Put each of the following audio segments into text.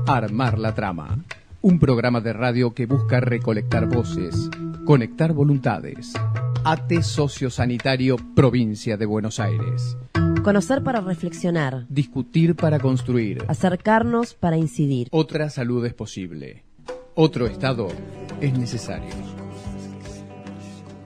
Armar la Trama, un programa de radio que busca recolectar voces, conectar voluntades. ATE Sociosanitario, Provincia de Buenos Aires. Conocer para reflexionar. Discutir para construir. Acercarnos para incidir. Otra salud es posible. Otro estado es necesario.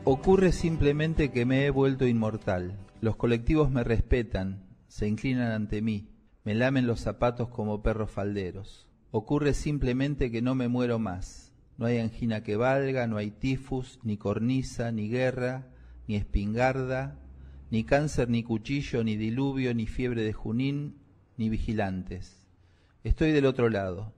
Ocurre simplemente que me he vuelto inmortal. Los colectivos me respetan, se inclinan ante mí, me lamen los zapatos como perros falderos. Ocurre simplemente que no me muero más. No hay angina que valga, no hay tifus, ni cornisa, ni guerra, ni espingarda, ni cáncer, ni cuchillo, ni diluvio, ni fiebre de Junín, ni vigilantes. Estoy del otro lado,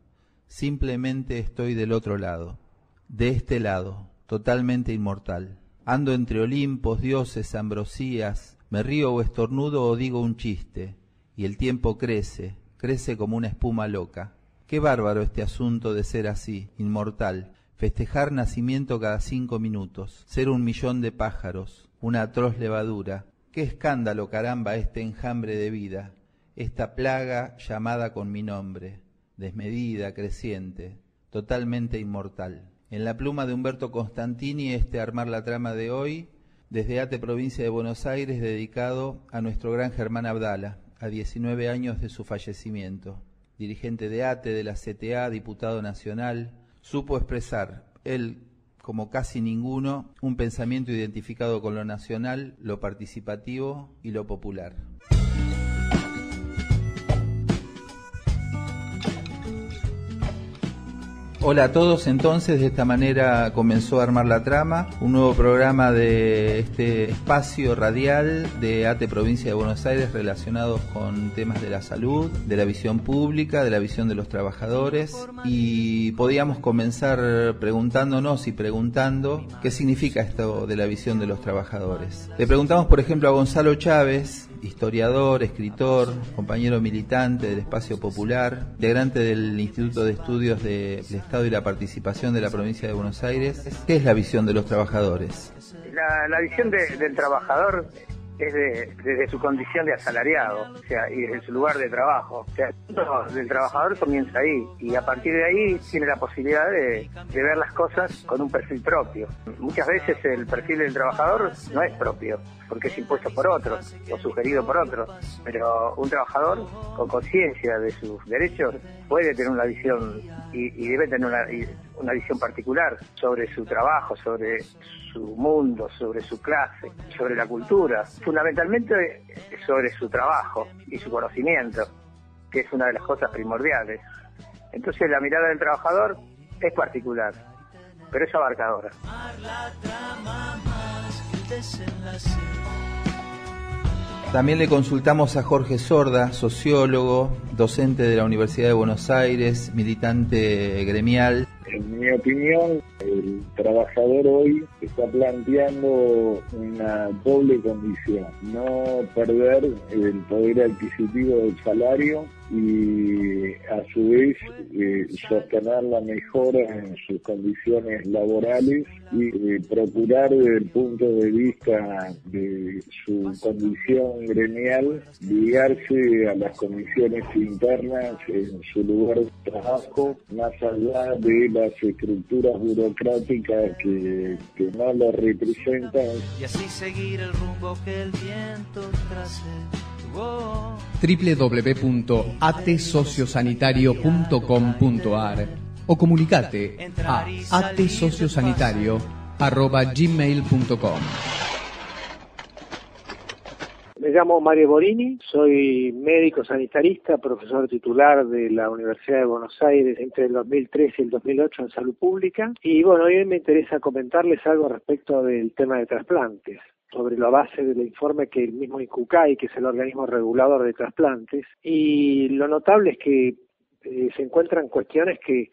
simplemente estoy del otro lado, de este lado, totalmente inmortal. Ando entre Olimpos, dioses, ambrosías, me río o estornudo o digo un chiste, y el tiempo crece, crece como una espuma loca. Qué bárbaro este asunto de ser así, inmortal, festejar nacimiento cada 5 minutos, ser 1.000.000 de pájaros, una atroz levadura. Qué escándalo, caramba, este enjambre de vida, esta plaga llamada con mi nombre, desmedida, creciente, totalmente inmortal. En la pluma de Humberto Constantini, Armar la Trama de hoy, desde ATE Provincia de Buenos Aires, dedicado a nuestro gran Germán Abdala, a 19 años de su fallecimiento. Dirigente de ATE, de la CTA, diputado nacional, supo expresar, él como casi ninguno, un pensamiento identificado con lo nacional, lo participativo y lo popular. Hola a todos, entonces de esta manera comenzó a Armar la Trama, un nuevo programa de este espacio radial de ATE Provincia de Buenos Aires relacionados con temas de la salud, de la visión pública, de la visión de los trabajadores, y podíamos comenzar preguntándonos y preguntando qué significa esto de la visión de los trabajadores. Le preguntamos por ejemplo a Gonzalo Chávez, historiador, escritor, compañero militante del Espacio Popular, integrante del Instituto de Estudios del Estado y la Participación de la Provincia de Buenos Aires. ¿Qué es la visión de los trabajadores? La visión del trabajador es desde su condición de asalariado, o sea, y desde su lugar de trabajo. O sea, el punto del trabajador comienza ahí, y a partir de ahí tiene la posibilidad de ver las cosas con un perfil propio. Muchas veces el perfil del trabajador no es propio, porque es impuesto por otros, o sugerido por otros, pero un trabajador con conciencia de sus derechos puede tener una visión, y debe tener una visión particular sobre su trabajo, sobre su mundo, sobre su clase, sobre la cultura, fundamentalmente sobre su trabajo y su conocimiento, que es una de las cosas primordiales. Entonces la mirada del trabajador es particular, pero es abarcadora. También le consultamos a Jorge Sorda, sociólogo, docente de la Universidad de Buenos Aires, militante gremial. En mi opinión, el trabajador hoy está planteando una doble condición: no perder el poder adquisitivo del salario y a su vez sostener la mejora en sus condiciones laborales y procurar desde el punto de vista de su condición gremial ligarse a las condiciones internas en su lugar de trabajo, más allá de las estructuras burocráticas que no lo representan. Y así seguir el rumbo que el viento trace. www.atesociosanitario.com.ar o comunicate a atesociosanitario@gmail.com. Me llamo Mario Borini, soy médico sanitarista, profesor titular de la Universidad de Buenos Aires entre el 2003 y el 2008 en salud pública. Y bueno, hoy me interesa comentarles algo respecto del tema de trasplantes, sobre la base del informe que el mismo INCUCAI, que es el organismo regulador de trasplantes, y lo notable es que se encuentran cuestiones que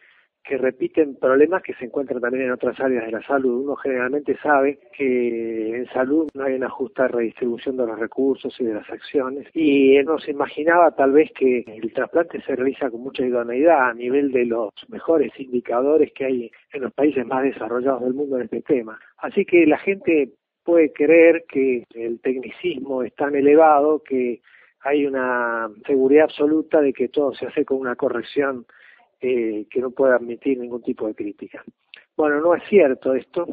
repiten problemas que se encuentran también en otras áreas de la salud. Uno generalmente sabe que en salud no hay una justa redistribución de los recursos y de las acciones, y uno se imaginaba tal vez que el trasplante se realiza con mucha idoneidad a nivel de los mejores indicadores que hay en los países más desarrollados del mundo en este tema. Así que la gente puede creer que el tecnicismo es tan elevado que hay una seguridad absoluta de que todo se hace con una corrección que no puede admitir ningún tipo de crítica. Bueno, no es cierto esto.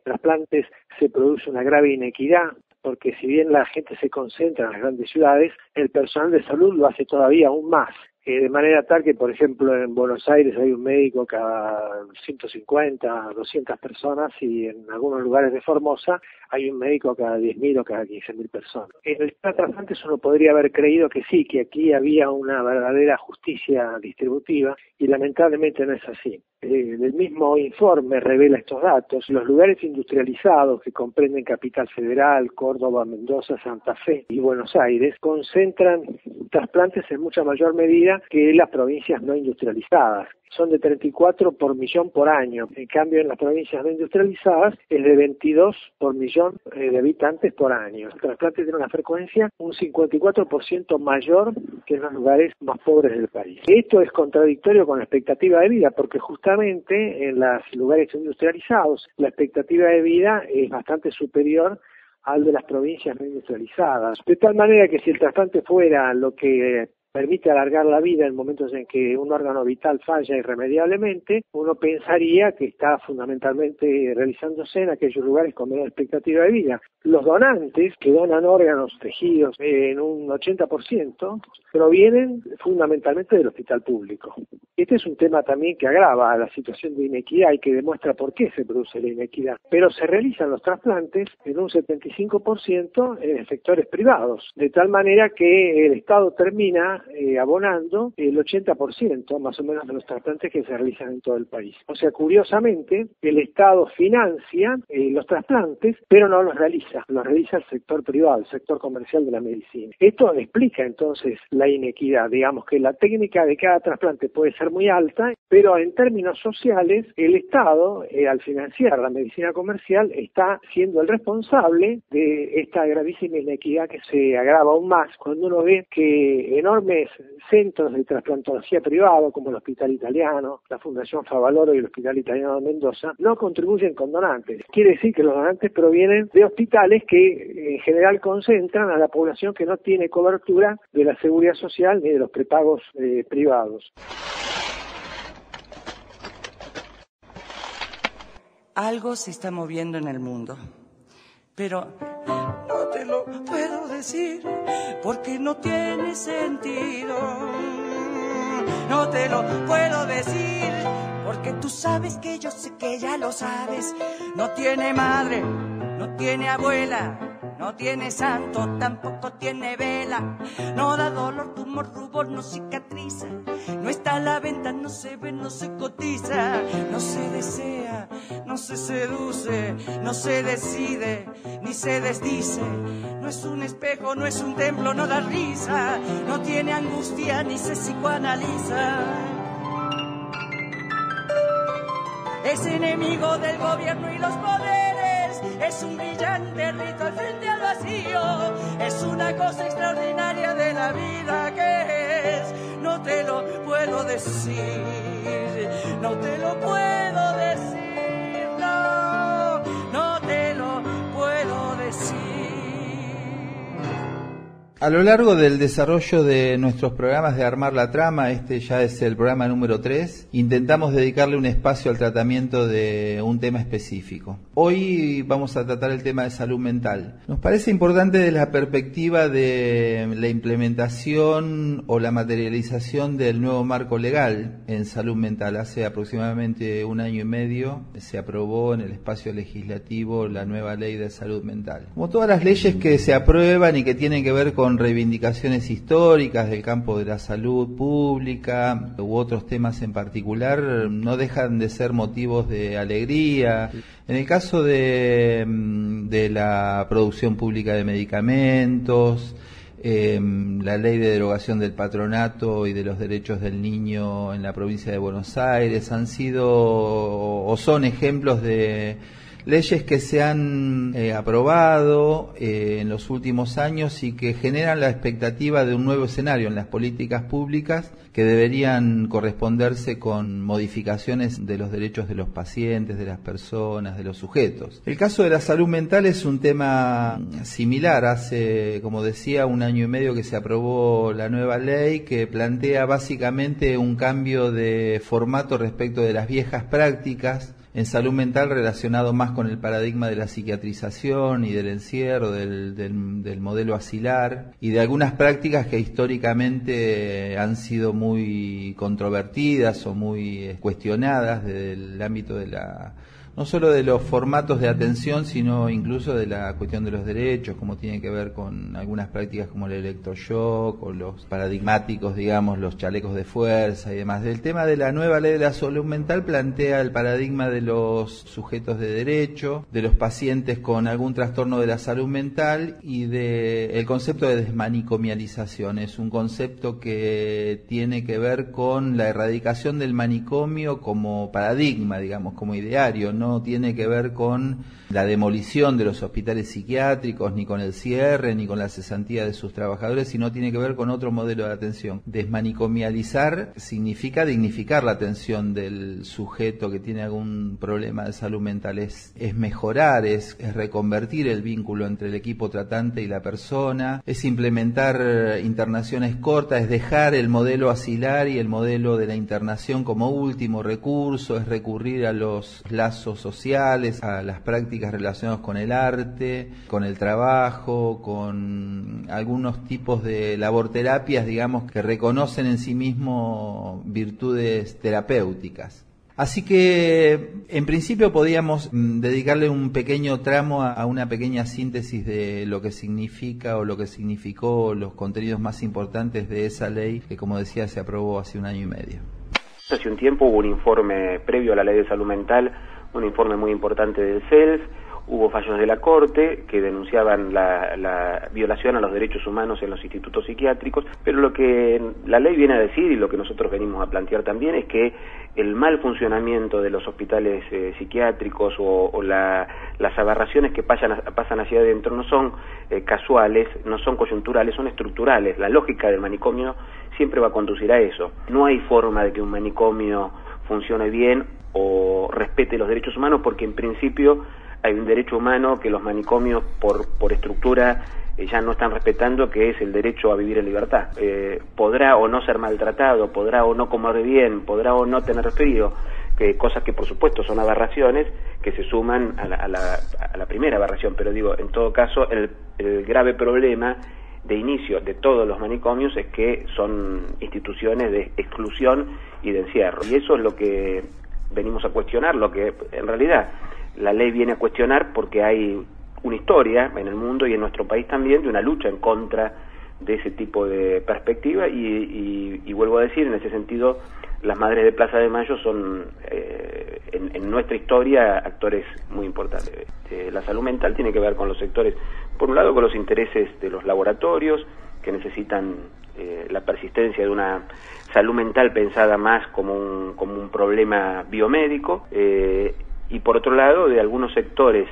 Trasplantes se produce una grave inequidad, porque si bien la gente se concentra en las grandes ciudades, el personal de salud lo hace todavía aún más. De manera tal que, por ejemplo, en Buenos Aires hay un médico cada 150, 200 personas, y en algunos lugares de Formosa hay un médico cada 10.000 o cada 15.000 personas. En el tema de trasplantes uno podría haber creído que sí, que aquí había una verdadera justicia distributiva, y lamentablemente no es así. El mismo informe revela estos datos. Los lugares industrializados, que comprenden Capital Federal, Córdoba, Mendoza, Santa Fe y Buenos Aires, concentran trasplantes en mucha mayor medida que las provincias no industrializadas. Son de 34 por millón por año. En cambio, en las provincias no industrializadas es de 22 por millón de habitantes por año. El trasplante tiene una frecuencia un 54% mayor que en los lugares más pobres del país. Esto es contradictorio con la expectativa de vida, porque justamente en los lugares industrializados la expectativa de vida es bastante superior al de las provincias no industrializadas. De tal manera que si el trasplante fuera lo que permite alargar la vida en momentos en que un órgano vital falla irremediablemente, uno pensaría que está fundamentalmente realizándose en aquellos lugares con menor expectativa de vida. Los donantes que donan órganos, tejidos, en un 80%, provienen fundamentalmente del hospital público. Este es un tema también que agrava la situación de inequidad y que demuestra por qué se produce la inequidad. Pero se realizan los trasplantes en un 75% en sectores privados, de tal manera que el Estado termina abonando el 80% más o menos de los trasplantes que se realizan en todo el país. O sea, curiosamente, el Estado financia los trasplantes, pero no los realiza el sector privado, el sector comercial de la medicina. Esto explica entonces la inequidad, digamos que la técnica de cada trasplante puede ser muy alta, pero en términos sociales, el Estado, al financiar la medicina comercial, está siendo el responsable de esta gravísima inequidad que se agrava aún más cuando uno ve que enormes centros de trasplantología privado, como el Hospital Italiano, la Fundación Favaloro y el Hospital Italiano de Mendoza, no contribuyen con donantes. Quiere decir que los donantes provienen de hospitales que en general concentran a la población que no tiene cobertura de la seguridad social ni de los prepagos privados. Algo se está moviendo en el mundo, pero no te lo puedo decir porque no tiene sentido. No te lo puedo decir porque tú sabes que yo sé que ya lo sabes. No tiene madre, no tiene abuela, no tiene santo, tampoco tiene vela. No da dolor, tumor, rubor, no cicatriza. No está a la venta, no se ve, no se cotiza. No se desea, no se seduce, no se decide, ni se desdice. No es un espejo, no es un templo, no da risa. No tiene angustia, ni se psicoanaliza. Es enemigo del gobierno y los poderes. Es un brillante ritual frente al vacío. Es una cosa extraordinaria de la vida que es. No te lo puedo decir. No te lo puedo decir. No, no te lo puedo decir. A lo largo del desarrollo de nuestros programas de Armar la Trama, este ya es el programa número 3, intentamos dedicarle un espacio al tratamiento de un tema específico. Hoy vamos a tratar el tema de salud mental. Nos parece importante desde la perspectiva de la implementación o la materialización del nuevo marco legal en salud mental. Hace aproximadamente 1 año y medio se aprobó en el espacio legislativo la nueva ley de salud mental. Como todas las leyes que se aprueban y que tienen que ver con reivindicaciones históricas del campo de la salud pública u otros temas en particular, no dejan de ser motivos de alegría. En el caso de la producción pública de medicamentos, la ley de derogación del patronato y de los derechos del niño en la provincia de Buenos Aires han sido o son ejemplos de leyes que se han aprobado en los últimos años y que generan la expectativa de un nuevo escenario en las políticas públicas que deberían corresponderse con modificaciones de los derechos de los pacientes, de las personas, de los sujetos. El caso de la salud mental es un tema similar. Hace, como decía, 1 año y medio que se aprobó la nueva ley que plantea básicamente un cambio de formato respecto de las viejas prácticas en salud mental relacionado más con el paradigma de la psiquiatrización y del encierro, del modelo asilar y de algunas prácticas que históricamente han sido muy controvertidas o muy cuestionadas desde el ámbito de no solo de los formatos de atención, sino incluso de la cuestión de los derechos, como tiene que ver con algunas prácticas como el electroshock o los paradigmáticos, digamos, los chalecos de fuerza y demás. El tema de la nueva ley de la salud mental plantea el paradigma de los sujetos de derecho, de los pacientes con algún trastorno de la salud mental y de el concepto de desmanicomialización. Es un concepto que tiene que ver con la erradicación del manicomio como paradigma, digamos, como ideario. No tiene que ver con la demolición de los hospitales psiquiátricos, ni con el cierre, ni con la cesantía de sus trabajadores, sino tiene que ver con otro modelo de atención. Desmanicomializar significa dignificar la atención del sujeto que tiene algún problema de salud mental. Es mejorar, es reconvertir el vínculo entre el equipo tratante y la persona, es implementar internaciones cortas, es dejar el modelo asilar y el modelo de la internación como último recurso, es recurrir a los lazos sociales, a las prácticas relacionadas con el arte, con el trabajo, con algunos tipos de laborterapias, digamos, que reconocen en sí mismo virtudes terapéuticas. Así que, en principio, podíamos dedicarle un pequeño tramo a una pequeña síntesis de lo que significa o lo que significó los contenidos más importantes de esa ley que, como decía, se aprobó hace 1 año y medio. Hace un tiempo hubo un informe previo a la ley de salud mental, un informe muy importante del CELS, hubo fallos de la Corte que denunciaban la violación a los derechos humanos en los institutos psiquiátricos, pero lo que la ley viene a decir y lo que nosotros venimos a plantear también es que el mal funcionamiento de los hospitales psiquiátricos o las aberraciones que pasan hacia adentro no son casuales, no son coyunturales, son estructurales. La lógica del manicomio siempre va a conducir a eso. No hay forma de que un manicomio funcione bien o respete los derechos humanos porque en principio hay un derecho humano que los manicomios por estructura ya no están respetando, que es el derecho a vivir en libertad. Podrá o no ser maltratado, podrá o no comer bien, podrá o no tener frío, cosas que por supuesto son aberraciones que se suman a la primera aberración, pero digo, en todo caso el grave problema de inicio de todos los manicomios es que son instituciones de exclusión y de encierro, y eso es lo que venimos a cuestionar, lo que en realidad la ley viene a cuestionar porque hay una historia en el mundo y en nuestro país también de una lucha en contra de ese tipo de perspectiva y vuelvo a decir, en ese sentido, las Madres de Plaza de Mayo son en nuestra historia actores muy importantes. La salud mental tiene que ver con los sectores, por un lado con los intereses de los laboratorios que necesitan la persistencia de una salud mental pensada más como un problema biomédico y por otro lado de algunos sectores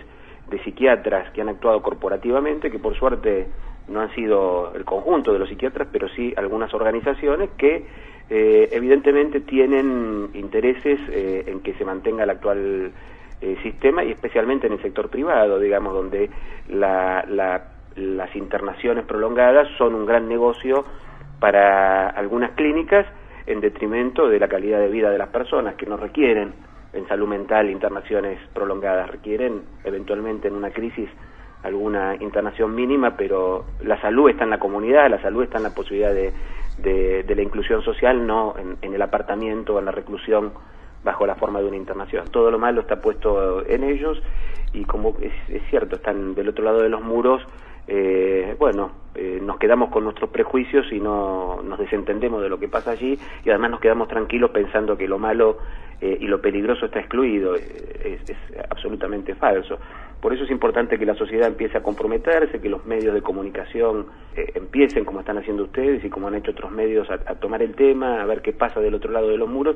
de psiquiatras que han actuado corporativamente, que por suerte no han sido el conjunto de los psiquiatras, pero sí algunas organizaciones que evidentemente tienen intereses en que se mantenga el actual sistema y especialmente en el sector privado, digamos, donde las internaciones prolongadas son un gran negocio para algunas clínicas en detrimento de la calidad de vida de las personas que no requieren en salud mental internaciones prolongadas, requieren eventualmente en una crisis alguna internación mínima, pero la salud está en la comunidad, la salud está en la posibilidad de la inclusión social, no en el apartamiento o en la reclusión bajo la forma de una internación. Todo lo malo está puesto en ellos y como es cierto, están del otro lado de los muros, nos quedamos con nuestros prejuicios y no nos desentendemos de lo que pasa allí y además nos quedamos tranquilos pensando que lo malo y lo peligroso está excluido. Es absolutamente falso. Por eso es importante que la sociedad empiece a comprometerse, que los medios de comunicación empiecen, como están haciendo ustedes y como han hecho otros medios, a tomar el tema, a ver qué pasa del otro lado de los muros,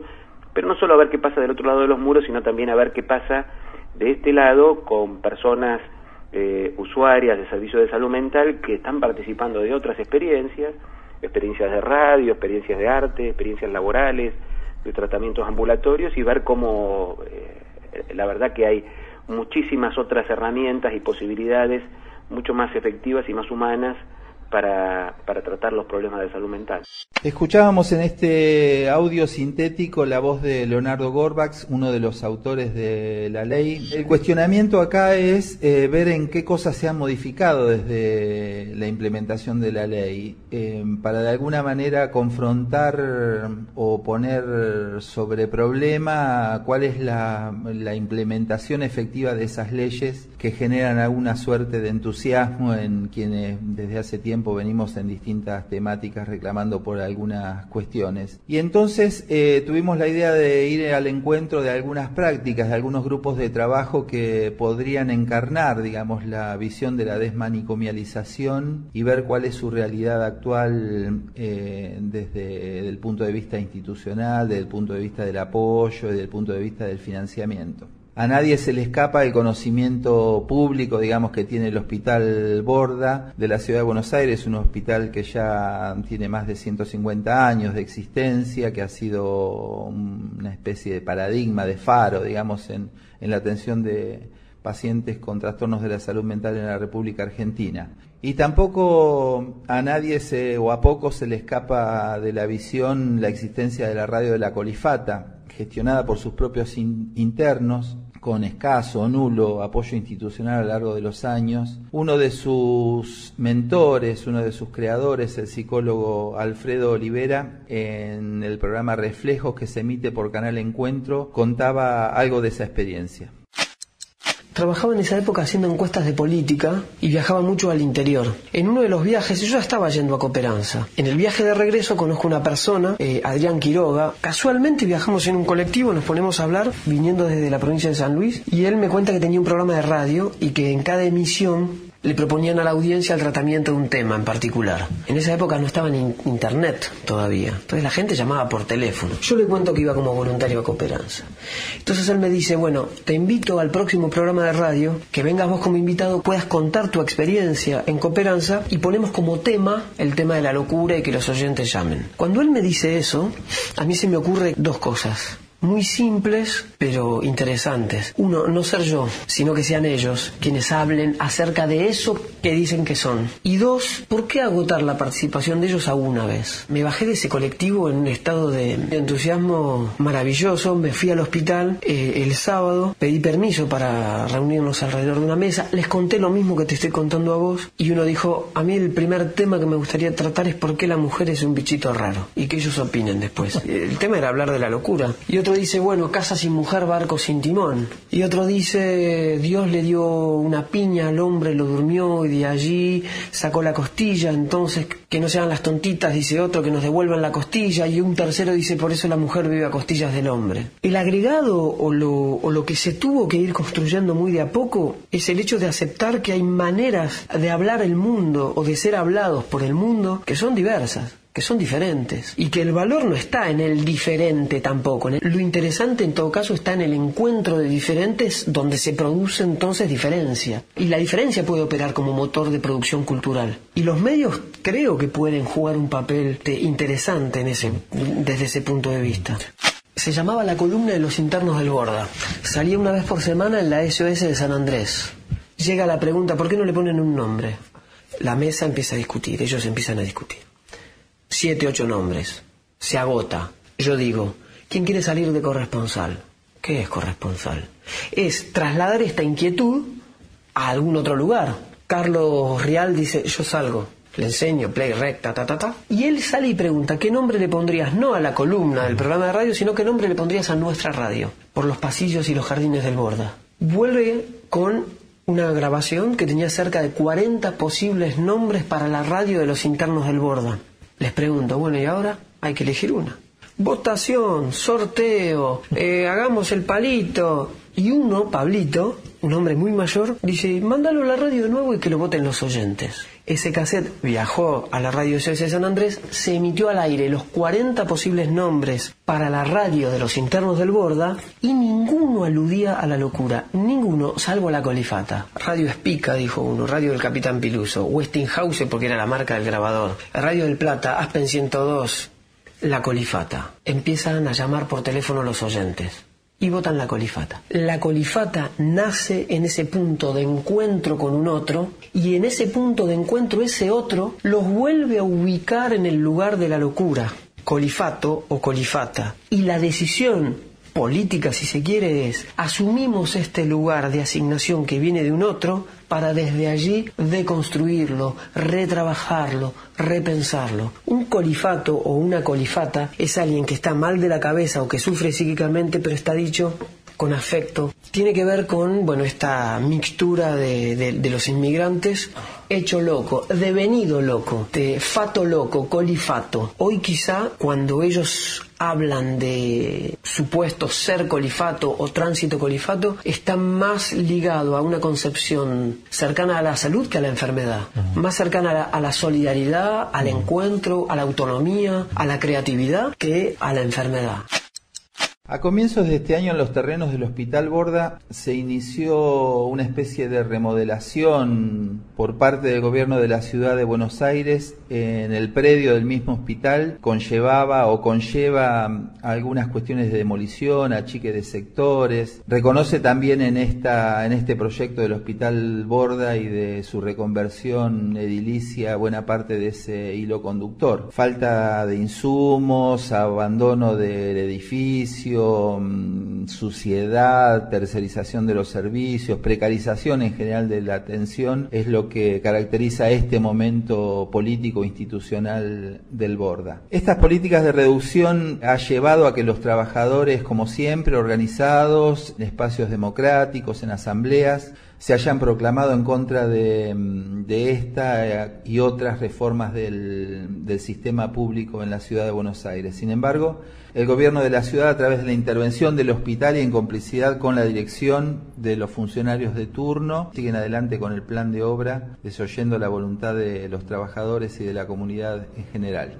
pero no solo a ver qué pasa del otro lado de los muros, sino también a ver qué pasa de este lado con personas usuarias de servicios de salud mental que están participando de otras experiencias de radio, experiencias de arte, experiencias laborales, de tratamientos ambulatorios, y ver cómo la verdad que hay muchísimas otras herramientas y posibilidades mucho más efectivas y más humanas para tratar los problemas de salud mental. Escuchábamos en este audio sintético la voz de Leonardo Gorbax, uno de los autores de la ley. El cuestionamiento acá es ver en qué cosas se han modificado desde la implementación de la ley, para de alguna manera confrontar o poner sobre problema cuál es la implementación efectiva de esas leyes que generan alguna suerte de entusiasmo en quienes desde hace tiempo venimos en distintas temáticas reclamando por algunas cuestiones. Y entonces tuvimos la idea de ir al encuentro de algunas prácticas, de algunos grupos de trabajo que podrían encarnar, digamos, la visión de la desmanicomialización y ver cuál es su realidad actual desde el punto de vista institucional, desde el punto de vista del apoyo y desde el punto de vista del financiamiento. A nadie se le escapa el conocimiento público, digamos, que tiene el Hospital Borda de la Ciudad de Buenos Aires, un hospital que ya tiene más de 150 años de existencia, que ha sido una especie de paradigma, de faro, digamos, en la atención de pacientes con trastornos de la salud mental en la República Argentina. Y tampoco a nadie o a pocos se le escapa de la visión la existencia de la radio de la Colifata, gestionada por sus propios internos, con escaso o nulo apoyo institucional a lo largo de los años. Uno de sus mentores, uno de sus creadores, el psicólogo Alfredo Olivera, en el programa Reflejos que se emite por Canal Encuentro, contaba algo de esa experiencia. Trabajaba en esa época haciendo encuestas de política y viajaba mucho al interior. En uno de los viajes, yo ya estaba yendo a Cooperanza. En el viaje de regreso conozco una persona, Adrián Quiroga. Casualmente viajamos en un colectivo, nos ponemos a hablar, viniendo desde la provincia de San Luis, y él me cuenta que tenía un programa de radio y que en cada emisión le proponían a la audiencia el tratamiento de un tema en particular. En esa época no estaba en internet todavía, entonces la gente llamaba por teléfono. Yo le cuento que iba como voluntario a Cooperanza. Entonces él me dice, bueno, te invito al próximo programa de radio, que vengas vos como invitado, puedas contar tu experiencia en Cooperanza y ponemos como tema el tema de la locura y que los oyentes llamen. Cuando él me dice eso, a mí se me ocurre dos cosas muy simples pero interesantes. Uno, no ser yo, sino que sean ellos quienes hablen acerca de eso que dicen que son. Y dos, ¿por qué agotar la participación de ellos a una vez? Me bajé de ese colectivo en un estado de entusiasmo maravilloso, me fui al hospital el sábado, pedí permiso para reunirnos alrededor de una mesa, les conté lo mismo que te estoy contando a vos, y uno dijo, a mí el primer tema que me gustaría tratar es por qué la mujer es un bichito raro, y que ellos opinen después. El tema era hablar de la locura. Y otro dice, bueno, casa sin mujer, barco sin timón. Y otro dice, Dios le dio una piña al hombre, lo durmió y de allí sacó la costilla, entonces que no sean las tontitas, dice otro, que nos devuelvan la costilla. Y un tercero dice, por eso la mujer vive a costillas del hombre. El agregado o lo que se tuvo que ir construyendo muy de a poco es el hecho de aceptar que hay maneras de hablar el mundo o de ser hablados por el mundo que son diversas, que son diferentes, y que el valor no está en el diferente tampoco. Lo interesante en todo caso está en el encuentro de diferentes donde se produce entonces diferencia, y la diferencia puede operar como motor de producción cultural, y los medios creo que pueden jugar un papel interesante desde ese punto de vista. Se llamaba La columna de los internos del Borda, salía una vez por semana en la SOS de San Andrés. Llega la pregunta, ¿por qué no le ponen un nombre? La mesa empieza a discutir, ellos empiezan a discutir. 7, 8 nombres. Se agota. Yo digo, ¿quién quiere salir de corresponsal? ¿Qué es corresponsal? Es trasladar esta inquietud a algún otro lugar. Carlos Rial dice, yo salgo. Le enseño, play, rec, ta. Y él sale y pregunta, ¿qué nombre le pondrías? No a la columna del programa de radio, sino qué nombre le pondrías a nuestra radio. Por los pasillos y los jardines del Borda. Vuelve con una grabación que tenía cerca de 40 posibles nombres para la radio de los internos del Borda. Les pregunto, bueno, y ahora hay que elegir una. Votación, sorteo, hagamos el palito. Y uno, Pablito, un hombre muy mayor, dice, mándalo a la radio de nuevo y que lo voten los oyentes. Ese cassette viajó a la radio SOS de San Andrés, se emitió al aire los 40 posibles nombres para la radio de los internos del Borda y ninguno aludía a la locura, ninguno salvo la Colifata. Radio Espica, dijo uno, radio del Capitán Piluso, Westinghouse porque era la marca del grabador, Radio del Plata, Aspen 102, la Colifata. Empiezan a llamar por teléfono los oyentes y votan la Colifata. La Colifata nace en ese punto de encuentro con un otro y en ese punto de encuentro ese otro los vuelve a ubicar en el lugar de la locura. Colifato o Colifata. Y la decisión política, si se quiere, es asumimos este lugar de asignación que viene de un otro para desde allí deconstruirlo, retrabajarlo, repensarlo. Un colifato o una colifata es alguien que está mal de la cabeza o que sufre psíquicamente, pero está dicho con afecto. Tiene que ver con, bueno, esta mixtura de los inmigrantes, hecho loco, devenido loco, de fato loco, colifato. Hoy quizá cuando ellos hablan de supuesto ser colifato o tránsito colifato, está más ligado a una concepción cercana a la salud que a la enfermedad, más cercana a la solidaridad, al encuentro, a la autonomía, a la creatividad que a la enfermedad. A comienzos de este año en los terrenos del Hospital Borda se inició una especie de remodelación por parte del gobierno de la ciudad de Buenos Aires en el predio del mismo hospital. Conlleva algunas cuestiones de demolición, achique de sectores. Reconoce también en este proyecto del Hospital Borda y de su reconversión edilicia buena parte de ese hilo conductor. Falta de insumos, abandono del edificio, suciedad, tercerización de los servicios, precarización en general de la atención es lo que caracteriza este momento político institucional del Borda. Estas políticas de reducción ha llevado a que los trabajadores, como siempre, organizados en espacios democráticos, en asambleas, se hayan proclamado en contra de esta y otras reformas del sistema público en la ciudad de Buenos Aires. Sin embargo, el gobierno de la ciudad, a través de la intervención del hospital y en complicidad con la dirección de los funcionarios de turno, siguen adelante con el plan de obra, desoyendo la voluntad de los trabajadores y de la comunidad en general.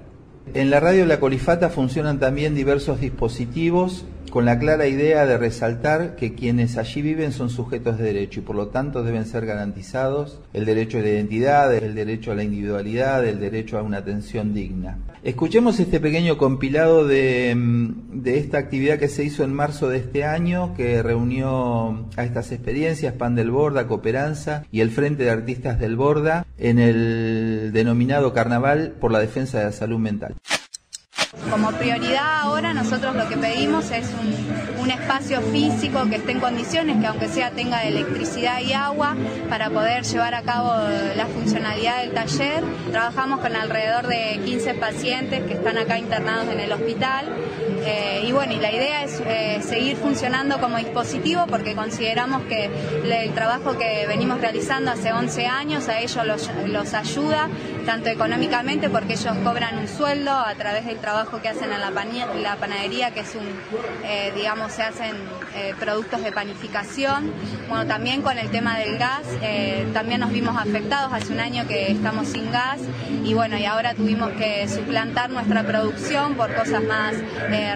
En la radio La Colifata funcionan también diversos dispositivos con la clara idea de resaltar que quienes allí viven son sujetos de derecho y por lo tanto deben ser garantizados el derecho a la identidad, el derecho a la individualidad, el derecho a una atención digna. Escuchemos este pequeño compilado de esta actividad que se hizo en marzo de este año, que reunió a estas experiencias, Pan del Borda, Cooperanza y el Frente de Artistas del Borda en el denominado Carnaval por la Defensa de la Salud Mental. Como prioridad ahora nosotros lo que pedimos es un espacio físico que esté en condiciones, que aunque sea tenga electricidad y agua para poder llevar a cabo la funcionalidad del taller. Trabajamos con alrededor de 15 pacientes que están acá internados en el hospital y la idea es seguir funcionando como dispositivo porque consideramos que el trabajo que venimos realizando hace 11 años a ellos los ayuda tanto económicamente porque ellos cobran un sueldo a través del trabajo que hacen en la panadería, que es se hacen productos de panificación. Bueno, también con el tema del gas, también nos vimos afectados hace un año que estamos sin gas y ahora tuvimos que suplantar nuestra producción por cosas más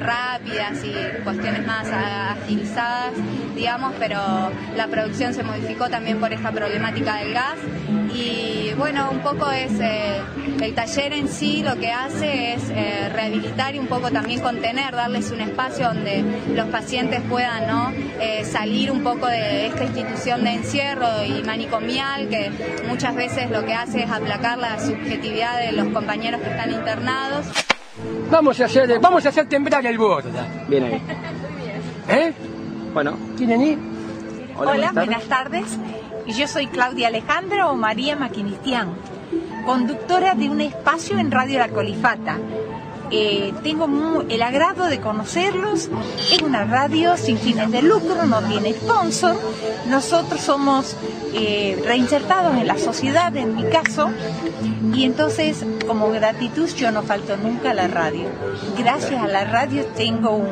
rápidas y cuestiones más agilizadas, pero la producción se modificó también por esta problemática del gas y un poco es el taller en sí lo que hace es rehabilitar y un poco también contener, darles un espacio donde los pacientes puedan salir un poco de esta institución de encierro y manicomial que muchas veces lo que hace es aplacar la subjetividad de los compañeros que están internados. Vamos a hacer temblar el Borda. Bien ahí. Bueno. ¿Quieren ir? Hola, buenas tardes. Yo soy Claudia Alejandro o María Maquinistián, conductora de un espacio en Radio La Colifata. Tengo el agrado de conocerlos. Es una radio sin fines de lucro, no tiene sponsor. Nosotros somos reinsertados en la sociedad, en mi caso, y entonces como gratitud yo no falto nunca a la radio. Gracias a la radio tengo un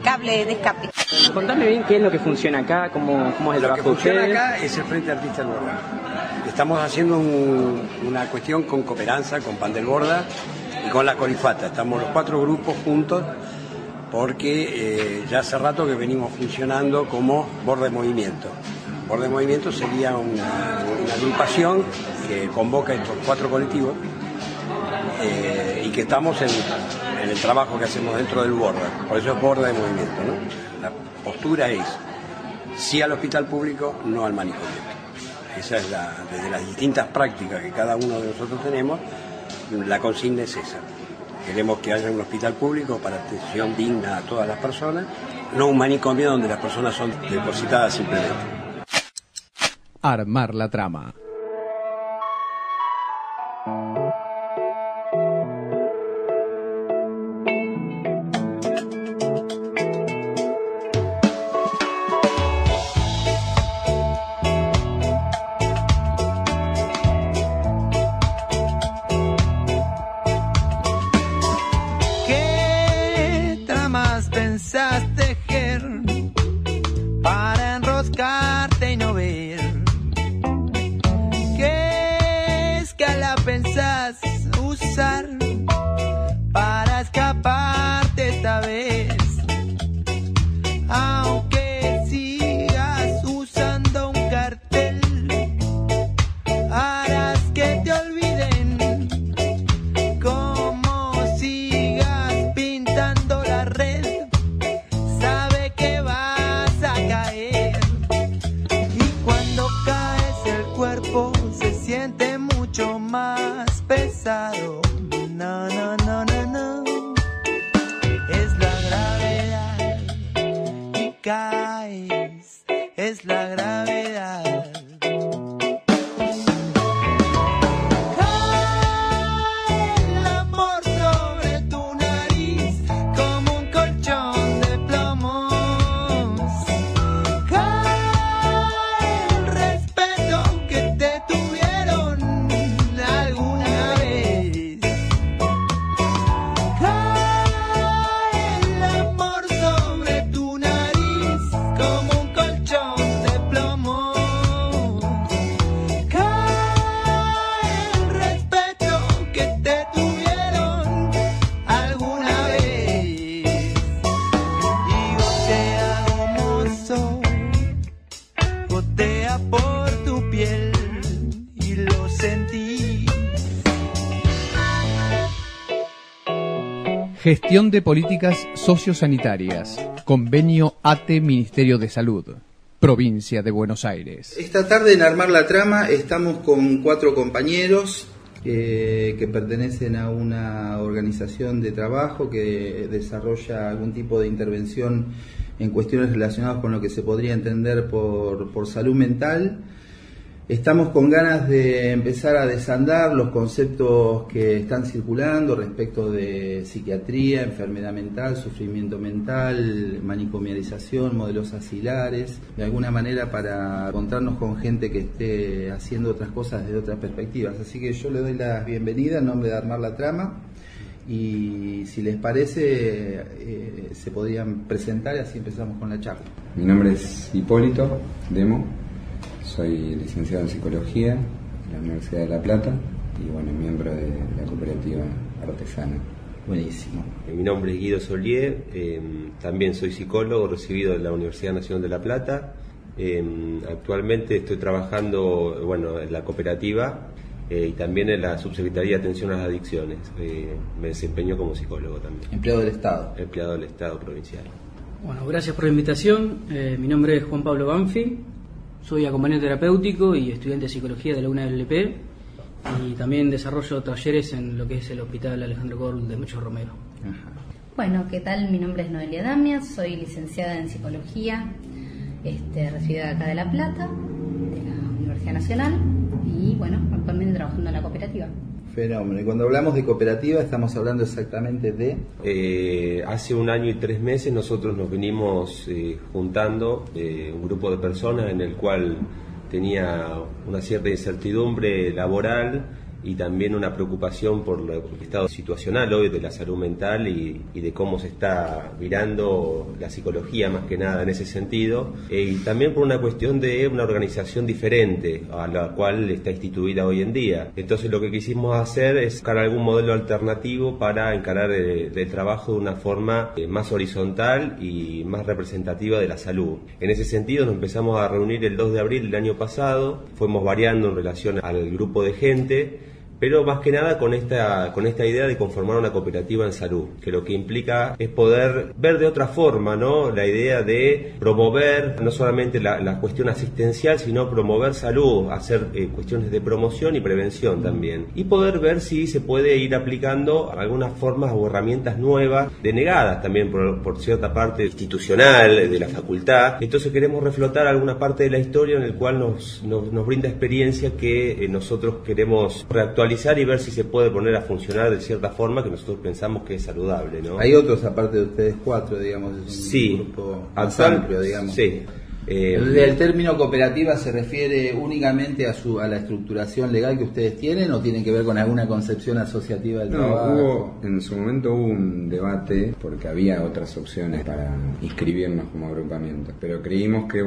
cable de escape. Contame bien qué es lo que funciona acá, cómo es el trabajo de ustedes. Lo que funciona acá es el Frente de Artistas del Borda. Estamos haciendo una cuestión con Cooperanza, con Pan del Borda y con la Colifata. Estamos los 4 grupos juntos porque ya hace rato que venimos funcionando como Borda de Movimiento. Borda de Movimiento sería una agrupación que convoca estos 4 colectivos y que estamos en el trabajo que hacemos dentro del Borda. Por eso es Borda de Movimiento, ¿no? La postura es sí al hospital público, no al manicomio. Esa es desde las distintas prácticas que cada uno de nosotros tenemos, la consigna es esa. Queremos que haya un hospital público para atención digna a todas las personas, no un manicomio donde las personas son depositadas simplemente. Armar la trama. Gestión de políticas sociosanitarias. Convenio ATE Ministerio de Salud. Provincia de Buenos Aires. Esta tarde en Armar la Trama estamos con 4 compañeros que pertenecen a una organización de trabajo que desarrolla algún tipo de intervención en cuestiones relacionadas con lo que se podría entender por salud mental. Estamos con ganas de empezar a desandar los conceptos que están circulando respecto de psiquiatría, enfermedad mental, sufrimiento mental, manicomialización, modelos asilares, de alguna manera para encontrarnos con gente que esté haciendo otras cosas desde otras perspectivas. Así que yo le doy la bienvenida en nombre de Armar la Trama y si les parece se podrían presentar y así empezamos con la charla. Mi nombre es Hipólito Demo. Soy licenciado en Psicología en la Universidad de La Plata y bueno, miembro de la cooperativa artesana. Buenísimo. Mi nombre es Guido Solier, también soy psicólogo recibido de la Universidad Nacional de La Plata. Actualmente estoy trabajando en la cooperativa y también en la Subsecretaría de Atención a las Adicciones. Me desempeño como psicólogo también. Empleado del Estado. Empleado del Estado provincial. Bueno, gracias por la invitación. Mi nombre es Juan Pablo Banfi. Soy acompañante terapéutico y estudiante de psicología de la UNLP y también desarrollo talleres en lo que es el Hospital Alejandro Korl de Mecho Romero. Ajá. Bueno, ¿qué tal? Mi nombre es Noelia Damias, soy licenciada en psicología, recibida acá de La Plata, de la Universidad Nacional y bueno, actualmente trabajando en la cooperativa. Fenómeno. Y cuando hablamos de cooperativa estamos hablando exactamente de... Hace 1 año y 3 meses nosotros nos venimos juntando un grupo de personas en el cual tenía una cierta incertidumbre laboral y también una preocupación por el estado situacional hoy de la salud mental y de cómo se está mirando la psicología más que nada en ese sentido, y también por una cuestión de una organización diferente a la cual está instituida hoy en día. Entonces lo que quisimos hacer es buscar algún modelo alternativo para encarar el trabajo de una forma más horizontal y más representativa de la salud. En ese sentido nos empezamos a reunir el 2 de abril del año pasado, fuimos variando en relación al grupo de gente, pero más que nada con esta idea de conformar una cooperativa en salud, que lo que implica es poder ver de otra forma, ¿no?, la idea de promover no solamente la cuestión asistencial, sino promover salud, hacer cuestiones de promoción y prevención también, y poder ver si se puede ir aplicando algunas formas o herramientas nuevas, denegadas también por cierta parte institucional de la facultad. Entonces queremos reflotar alguna parte de la historia en el cual nos brinda experiencia que nosotros queremos reactualizar y ver si se puede poner a funcionar de cierta forma que nosotros pensamos que es saludable, ¿no? Hay otros aparte de ustedes 4, digamos, es un grupo más amplio, digamos. Sí. ¿El término cooperativa se refiere únicamente a la estructuración legal que ustedes tienen o tienen que ver con alguna concepción asociativa del trabajo? En su momento hubo un debate porque había otras opciones para inscribirnos como agrupamiento, pero creímos que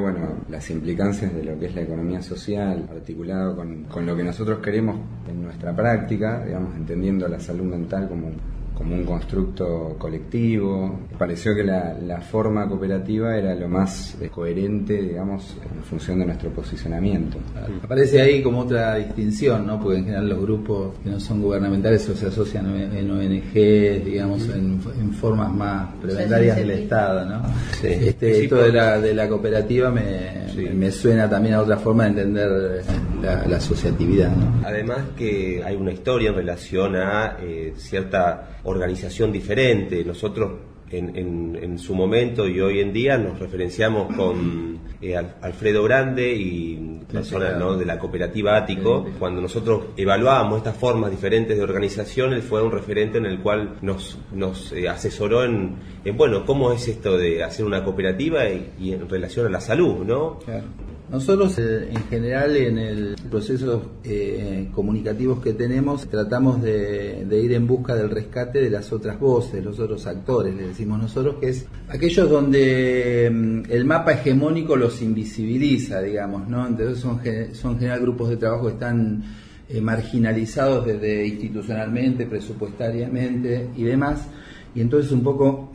las implicancias de lo que es la economía social articulado con lo que nosotros queremos en nuestra práctica, digamos, entendiendo la salud mental como un constructo colectivo. Pareció que la forma cooperativa era lo más coherente, digamos, en función de nuestro posicionamiento. Aparece ahí como otra distinción, ¿no? Porque en general los grupos que no son gubernamentales se asocian en ONG, digamos, en formas más prioritarias del Estado, ¿no? Sí. Esto de la cooperativa me suena también a otra forma de entender la asociatividad, ¿no? Además que hay una historia en relación a cierta organización diferente. Nosotros en su momento y hoy en día nos referenciamos con Alfredo Grande y personas, ¿no?, de la cooperativa Ático. Cuando nosotros evaluábamos estas formas diferentes de organización, él fue un referente en el cual nos asesoró en cómo es esto de hacer una cooperativa y en relación a la salud, ¿no? Claro. Nosotros en general en el procesos comunicativos que tenemos tratamos de ir en busca del rescate de las otras voces, los otros actores, le decimos nosotros, que es aquellos donde el mapa hegemónico los invisibiliza, digamos, ¿no? Entonces son en general grupos de trabajo que están marginalizados desde institucionalmente, presupuestariamente y demás, y entonces un poco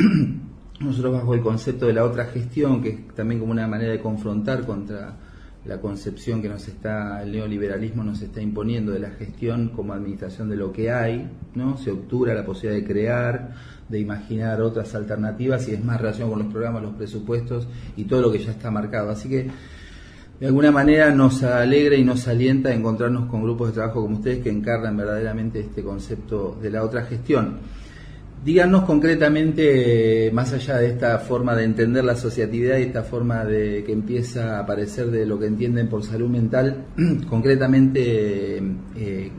nosotros bajo el concepto de la otra gestión, que es también como una manera de confrontar contra la concepción que el neoliberalismo nos está imponiendo de la gestión como administración de lo que hay, ¿no? Se obtura la posibilidad de crear, de imaginar otras alternativas y es más relación con los programas, los presupuestos y todo lo que ya está marcado. Así que de alguna manera nos alegra y nos alienta a encontrarnos con grupos de trabajo como ustedes que encarnan verdaderamente este concepto de la otra gestión. Díganos concretamente, más allá de esta forma de entender la asociatividad y esta forma de que empieza a aparecer de lo que entienden por salud mental, concretamente,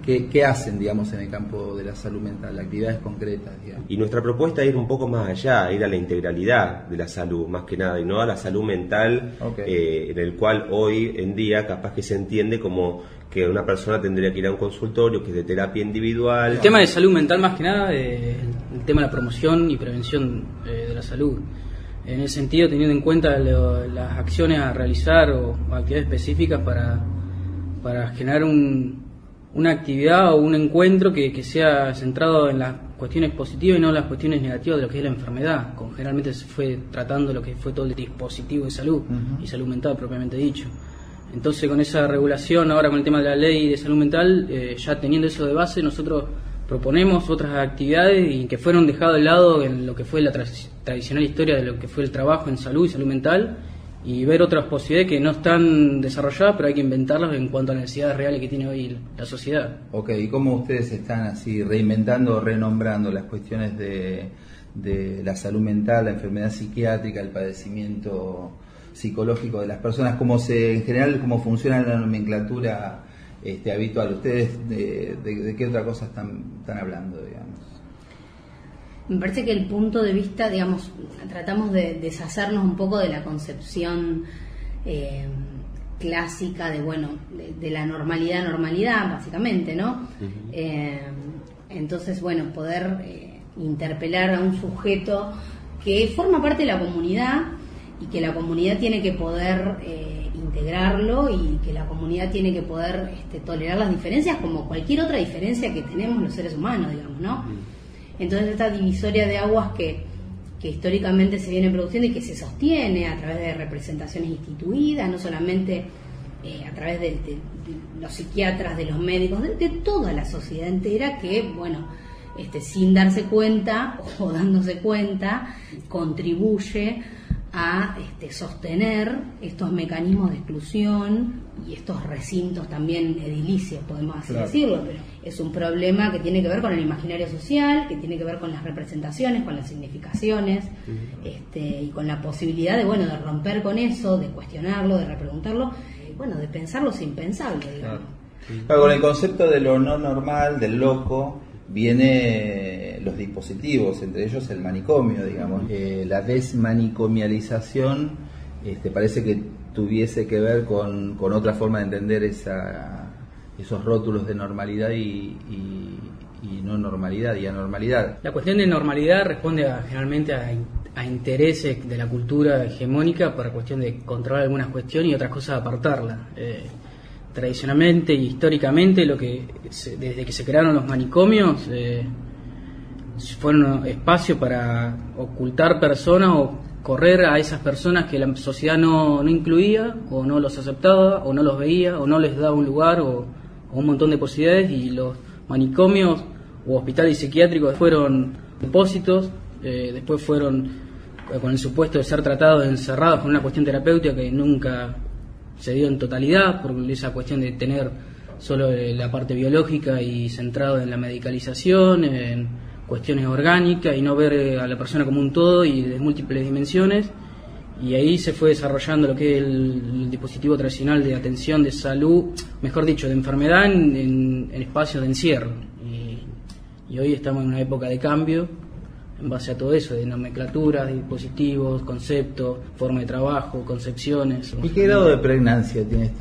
¿qué hacen, digamos, en el campo de la salud mental? Actividades concretas, digamos. Y nuestra propuesta es ir un poco más allá, ir a la integralidad de la salud, más que nada, y no a la salud mental, en el cual hoy en día capaz que se entiende como que una persona tendría que ir a un consultorio, que es de terapia individual. El tema de salud mental más que nada, el tema de la promoción y prevención de la salud. En ese sentido, teniendo en cuenta las acciones a realizar o actividades específicas para generar una actividad o un encuentro que sea centrado en las cuestiones positivas y no en las cuestiones negativas de lo que es la enfermedad. Generalmente se fue tratando lo que fue todo el dispositivo de salud y salud mental propiamente dicho. Entonces, con esa regulación, ahora con el tema de la ley de salud mental, ya teniendo eso de base, nosotros proponemos otras actividades y que fueron dejadas de lado en lo que fue la tradicional historia de lo que fue el trabajo en salud y salud mental, y ver otras posibilidades que no están desarrolladas, pero hay que inventarlas en cuanto a las necesidades reales que tiene hoy la sociedad. Ok, ¿y cómo ustedes están así reinventando o renombrando las cuestiones de la salud mental, la enfermedad psiquiátrica, el padecimiento psicológico de las personas? En general, cómo funciona la nomenclatura habitual? ¿Ustedes de qué otra cosa están hablando, digamos? Me parece que el punto de vista, digamos, tratamos de deshacernos un poco de la concepción clásica de la normalidad, básicamente, ¿no? Entonces, bueno, poder interpelar a un sujeto que forma parte de la comunidad y que la comunidad tiene que poder integrarlo y que la comunidad tiene que poder tolerar las diferencias como cualquier otra diferencia que tenemos los seres humanos, digamos, ¿no? Entonces esta divisoria de aguas que históricamente se viene produciendo y que se sostiene a través de representaciones instituidas, no solamente a través de los psiquiatras, de los médicos, de toda la sociedad entera que, bueno, sin darse cuenta o dándose cuenta, contribuye a sostener estos mecanismos de exclusión y estos recintos también edilicios, podemos así decirlo, pero es un problema que tiene que ver con el imaginario social, que tiene que ver con las representaciones, con las significaciones, y con la posibilidad de romper con eso, de cuestionarlo, de repreguntarlo, de pensar lo impensable, digamos. Claro, con el concepto de lo no normal, del loco, viene los dispositivos, entre ellos el manicomio, digamos. La desmanicomialización parece que tuviese que ver con otra forma de entender esos rótulos de normalidad y no normalidad y anormalidad. La cuestión de normalidad responde generalmente a intereses de la cultura hegemónica por cuestión de controlar algunas cuestiones y otras cosas apartarla. Tradicionalmente y históricamente, desde que se crearon los manicomios, fueron espacios para ocultar personas o correr a esas personas que la sociedad no incluía, o no los aceptaba, o no los veía, o no les daba un lugar, o un montón de posibilidades, y los manicomios u hospitales psiquiátricos fueron depósitos, después fueron con el supuesto de ser tratados encerrados con una cuestión terapéutica que nunca se dio en totalidad, por esa cuestión de tener solo la parte biológica y centrado en la medicalización, en cuestiones orgánicas y no ver a la persona como un todo y de múltiples dimensiones. Y ahí se fue desarrollando lo que es el dispositivo tradicional de atención de salud, mejor dicho, de enfermedad en espacios de encierro. Y hoy estamos en una época de cambio en base a todo eso, de nomenclaturas, de dispositivos, conceptos, forma de trabajo, concepciones. ¿Y qué grado de pregnancia tiene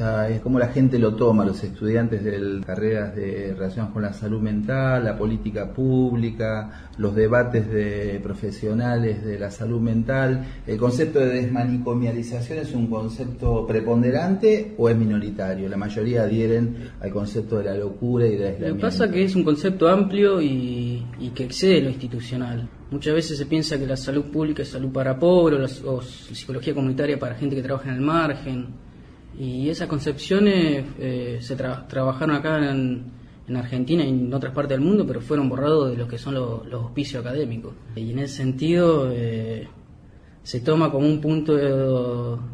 cómo la gente lo toma, los estudiantes de carreras relacionadas con la salud mental, la política pública, los debates de profesionales de la salud mental? ¿El concepto de desmanicomialización es un concepto preponderante o es minoritario? La mayoría adhieren al concepto de la locura y del aislamiento. Lo que pasa es que es un concepto amplio y que excede lo institucional. Muchas veces se piensa que la salud pública es salud para pobres o psicología comunitaria para gente que trabaja en el margen. Y esas concepciones se trabajaron acá en Argentina y en otras partes del mundo, pero fueron borrados de lo que son los hospicios académicos. Y en ese sentido se toma como un punto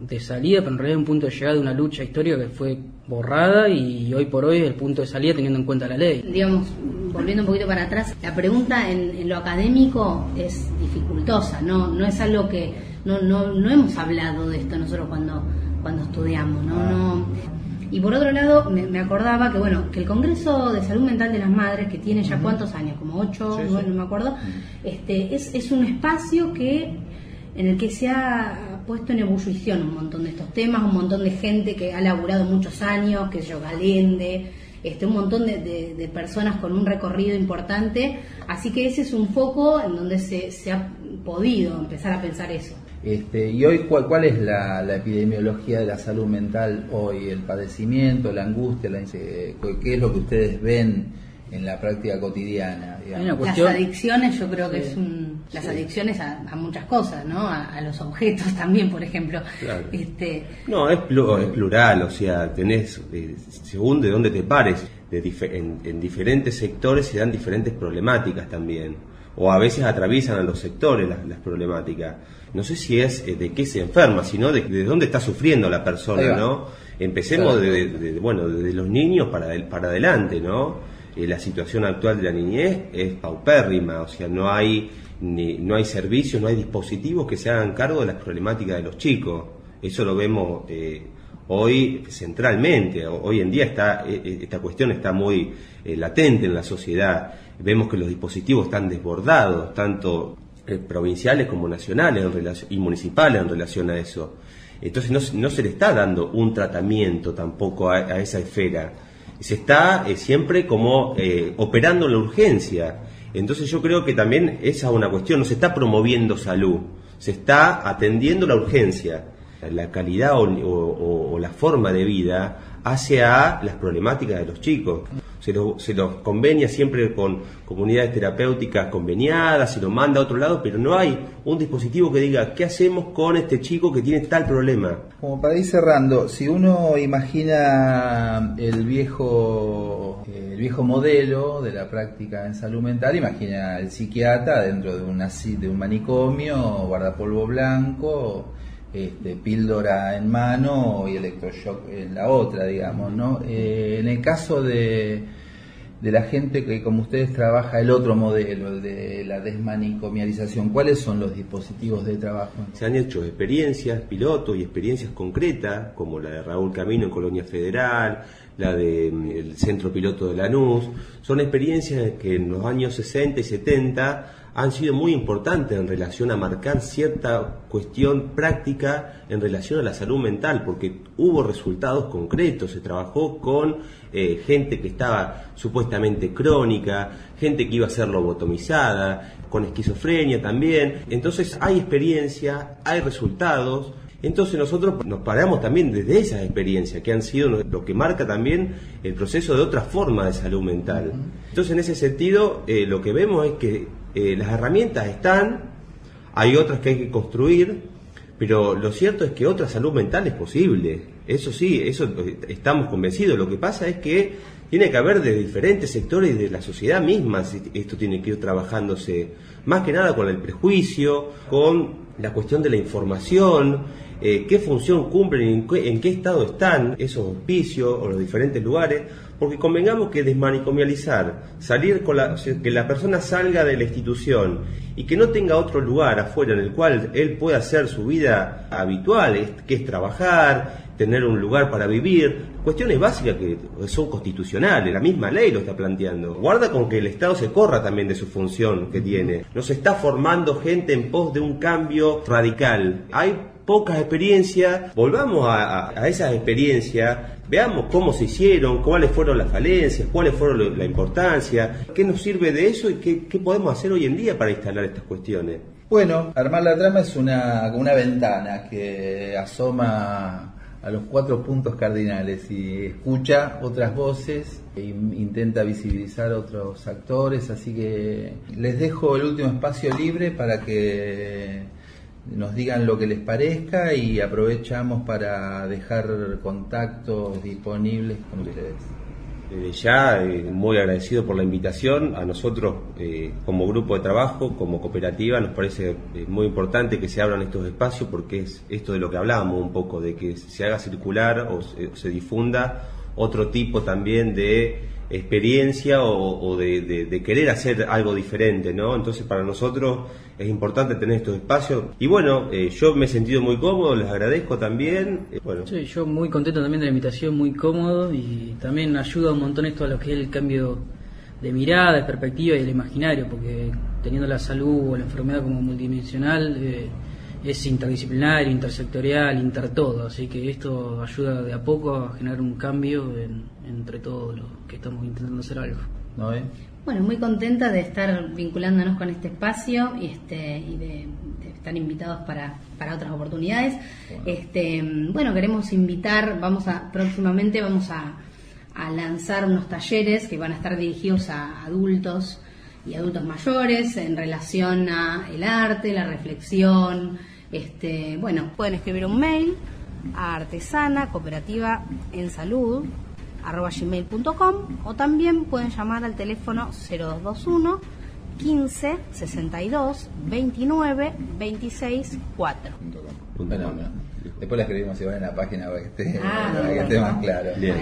de salida, pero en realidad un punto de llegada de una lucha histórica que fue borrada y hoy por hoy es el punto de salida teniendo en cuenta la ley. Digamos, volviendo un poquito para atrás, la pregunta en lo académico es dificultosa, no es algo que no hemos hablado de esto nosotros cuando estudiamos, ¿no? Y por otro lado me acordaba que el Congreso de Salud Mental de las Madres, que tiene ya cuántos años, como 8, sí, 9, no me acuerdo, es un espacio en el que se ha puesto en ebullición un montón de estos temas, un montón de gente que ha laburado muchos años, que es Galende, un montón de personas con un recorrido importante, así que ese es un foco en donde se ha podido empezar a pensar eso. Y hoy, ¿cuál es la epidemiología de la salud mental hoy? ¿El padecimiento, la angustia, qué es lo que ustedes ven en la práctica cotidiana? Las adicciones, yo creo que las adicciones a muchas cosas, ¿no? A los objetos también, por ejemplo. Claro. No, es plural, o sea, tenés, según de dónde te pares, en diferentes sectores se dan diferentes problemáticas también, o a veces atraviesan a los sectores las problemáticas. No sé si es de qué se enferma, sino de dónde está sufriendo la persona, ¿no? Empecemos desde los niños para adelante, ¿no? La situación actual de la niñez es paupérrima, o sea, no hay servicios, no hay dispositivos que se hagan cargo de las problemáticas de los chicos. Eso lo vemos hoy centralmente. Hoy en día esta cuestión está muy latente en la sociedad. Vemos que los dispositivos están desbordados, tanto provinciales como nacionales y municipales en relación a eso. Entonces no se le está dando un tratamiento tampoco a esa esfera. Se está siempre como operando en la urgencia. Entonces yo creo que también esa es una cuestión, no se está promoviendo salud, se está atendiendo la urgencia. La calidad o la forma de vida hace a las problemáticas de los chicos. Se los convenia siempre con comunidades terapéuticas conveniadas, se los manda a otro lado, pero no hay un dispositivo que diga ¿qué hacemos con este chico que tiene tal problema? Como para ir cerrando, si uno imagina el viejo modelo de la práctica en salud mental, imagina el psiquiatra dentro de un manicomio, guardapolvo blanco, píldora en mano y electroshock en la otra, digamos, ¿no? En el caso de la gente que como ustedes trabaja el otro modelo, el de la desmanicomialización, ¿cuáles son los dispositivos de trabajo? Se han hecho experiencias pilotos y experiencias concretas, como la de Raúl Camino en Colonia Federal, la del Centro Piloto de Lanús. Son experiencias que en los años 60 y 70 han sido muy importantes en relación a marcar cierta cuestión práctica en relación a la salud mental, porque hubo resultados concretos, se trabajó con gente que estaba supuestamente crónica, gente que iba a ser lobotomizada, con esquizofrenia también. Entonces hay experiencia, hay resultados. Entonces nosotros nos paramos también desde esas experiencias que han sido lo que marca también el proceso de otra forma de salud mental. Entonces en ese sentido lo que vemos es que las herramientas están, hay otras que hay que construir, pero lo cierto es que otra salud mental es posible. Eso sí, eso estamos convencidos. Lo que pasa es que tiene que haber de diferentes sectores de la sociedad misma, esto tiene que ir trabajándose, más que nada con el prejuicio, con la cuestión de la información, qué función cumplen, en qué estado están esos hospicios o los diferentes lugares, porque convengamos que desmanicomializar, que la persona salga de la institución y que no tenga otro lugar afuera en el cual él pueda hacer su vida habitual, que es trabajar, tener un lugar para vivir, cuestiones básicas que son constitucionales, la misma ley lo está planteando. Guarda con que el Estado se corra también de su función que tiene. Nos está formando gente en pos de un cambio radical. Hay pocas experiencias, volvamos a esas experiencias, veamos cómo se hicieron, cuáles fueron las falencias, cuáles fueron la importancia, qué nos sirve de eso y qué podemos hacer hoy en día para instalar estas cuestiones. Bueno, Armar la Trama es una ventana que asoma a los 4 puntos cardinales y escucha otras voces e intenta visibilizar otros actores, así que les dejo el último espacio libre para que nos digan lo que les parezca y aprovechamos para dejar contactos disponibles con ustedes. Ya muy agradecido por la invitación. A nosotros como grupo de trabajo, como cooperativa, nos parece muy importante que se abran estos espacios, porque es esto de lo que hablábamos un poco, de que se haga circular o se difunda otro tipo también de experiencia o de querer hacer algo diferente, ¿no? Entonces para nosotros es importante tener estos espacios y bueno, yo me he sentido muy cómodo, les agradezco también. Bueno. Sí, yo muy contento también de la invitación, muy cómodo, y también ayuda un montón esto a lo que es el cambio de mirada, de perspectiva y del imaginario, porque teniendo la salud o la enfermedad como multidimensional es interdisciplinario, intersectorial, intertodo, así que esto ayuda de a poco a generar un cambio entre todos los que estamos intentando hacer algo. ¿No ves? Bueno, muy contenta de estar vinculándonos con este espacio y de estar invitados para otras oportunidades. Bueno, queremos invitar, próximamente vamos a lanzar unos talleres que van a estar dirigidos a adultos y adultos mayores en relación a el arte, la reflexión. Bueno, pueden escribir un mail a artesanacooperativa-en-salud@gmail.com o también pueden llamar al teléfono 0221 15 62 29 26 4. Bueno, después la escribimos igual en la página para que esté más claro. Bien.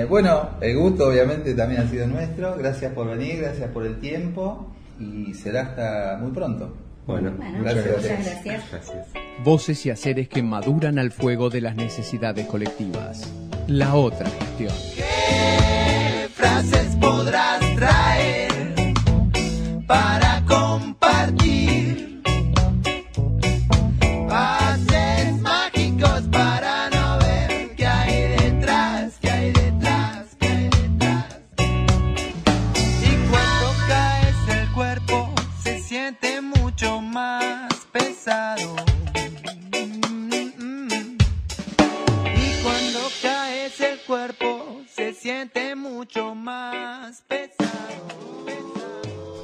Bueno, el gusto obviamente también ha sido nuestro. Gracias por venir, gracias por el tiempo y será hasta muy pronto. Bueno, muchas gracias. Voces y haceres que maduran al fuego de las necesidades colectivas. La otra gestión. ¿Qué frases podrás traer para compartir? Pases mágicos.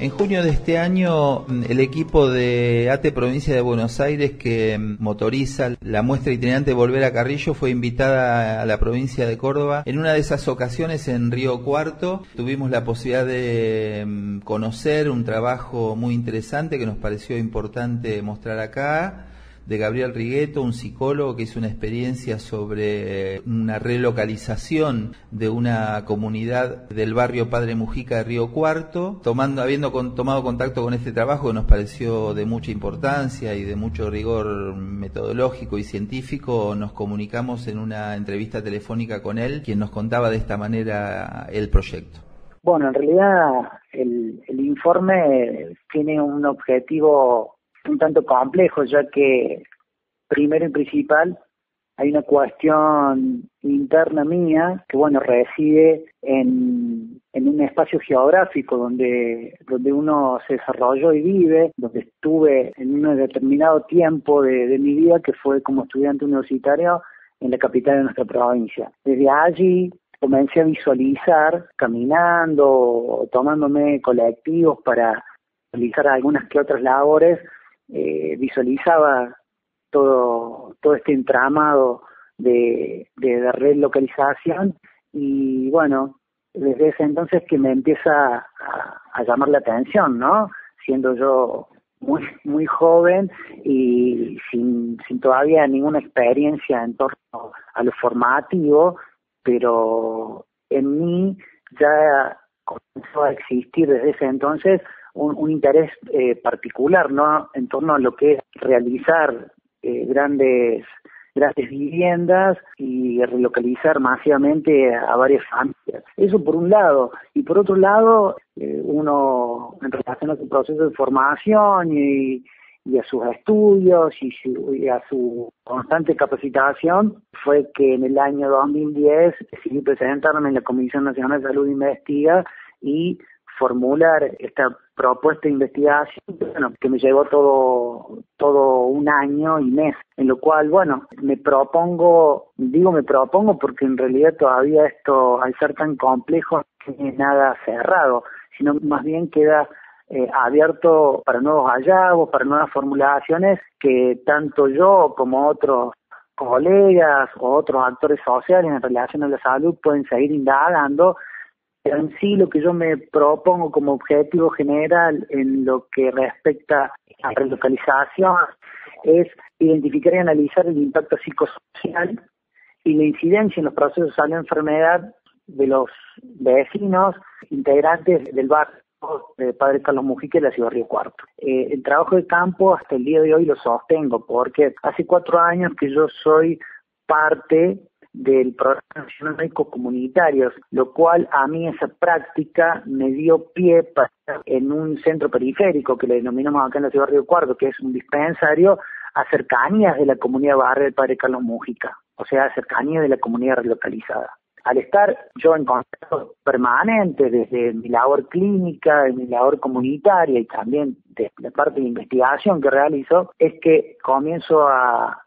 En junio de este año, el equipo de ATE Provincia de Buenos Aires, que motoriza la muestra itinerante Volver a Carrillo, fue invitada a la provincia de Córdoba. En una de esas ocasiones, en Río Cuarto, tuvimos la posibilidad de conocer un trabajo muy interesante que nos pareció importante mostrar acá, de Gabriel Rigueto, un psicólogo que hizo una experiencia sobre una relocalización de una comunidad del barrio Padre Mujica de Río Cuarto. Habiendo tomado contacto con este trabajo, que nos pareció de mucha importancia y de mucho rigor metodológico y científico, nos comunicamos en una entrevista telefónica con él, quien nos contaba de esta manera el proyecto. Bueno, en realidad el informe tiene un objetivo un tanto complejo, ya que primero y principal hay una cuestión interna mía que, bueno, reside en un espacio geográfico donde uno se desarrolló y vive, donde estuve en un determinado tiempo de mi vida, que fue como estudiante universitario en la capital de nuestra provincia. Desde allí comencé a visualizar, caminando, tomándome colectivos para realizar algunas que otras labores, visualizaba todo este entramado de relocalización, y bueno, desde ese entonces que me empieza a llamar la atención, ¿no? Siendo yo muy joven y sin todavía ninguna experiencia en torno a lo formativo, pero en mí ya comenzó a existir desde ese entonces un interés particular, ¿no?, en torno a lo que es realizar grandes viviendas y relocalizar masivamente a varias familias. Eso por un lado. Y por otro lado, uno, en relación a su proceso de formación y a sus estudios y a su constante capacitación, fue que en el año 2010 decidí presentarme en la Comisión Nacional de Salud Investiga y formular esta propuesta de investigación, bueno, que me llevó todo un año y mes, en lo cual, bueno, me propongo porque en realidad todavía esto, al ser tan complejo, no tiene nada cerrado, sino más bien queda abierto para nuevos hallazgos, para nuevas formulaciones, que tanto yo como otros colegas o otros actores sociales en relación a la salud pueden seguir indagando. En sí, lo que yo me propongo como objetivo general en lo que respecta a relocalización es identificar y analizar el impacto psicosocial y la incidencia en los procesos de salud y enfermedad de los vecinos integrantes del barrio de Padre Carlos Mujica de la ciudad de Río Cuarto. El trabajo de campo hasta el día de hoy lo sostengo porque hace 4 años que yo soy parte del Programa Nacional Médico Comunitarios, lo cual a mí esa práctica me dio pie para en un centro periférico que le denominamos acá en la ciudad de Río Cuarto, que es un dispensario, a cercanías de la comunidad barrio del Padre Carlos Mujica, o sea, a cercanías de la comunidad relocalizada. Al estar yo en contacto permanente desde mi labor clínica, de mi labor comunitaria y también de la parte de investigación que realizo, es que comienzo a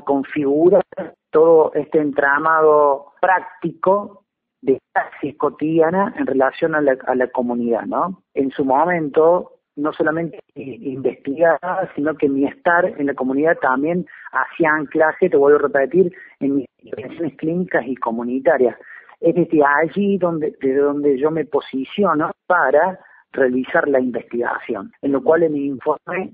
configurar todo este entramado práctico de praxis cotidiana en relación a la comunidad, ¿no? En su momento, no solamente investigaba, sino que mi estar en la comunidad también hacía anclaje, te vuelvo a repetir, en mis intervenciones clínicas y comunitarias. Es desde allí desde donde yo me posiciono para realizar la investigación, en lo cual en mi informe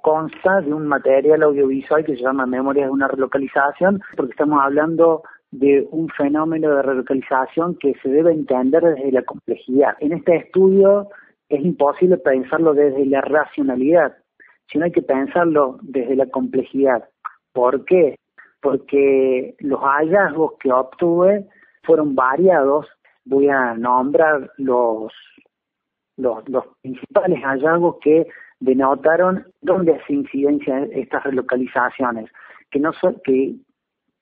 consta de un material audiovisual que se llama Memorias de una relocalización, porque estamos hablando de un fenómeno de relocalización que se debe entender desde la complejidad. En este estudio es imposible pensarlo desde la racionalidad, sino hay que pensarlo desde la complejidad. ¿Por qué? Porque los hallazgos que obtuve fueron variados. Voy a nombrar los principales hallazgos que denotaron dónde hace incidencia estas relocalizaciones, que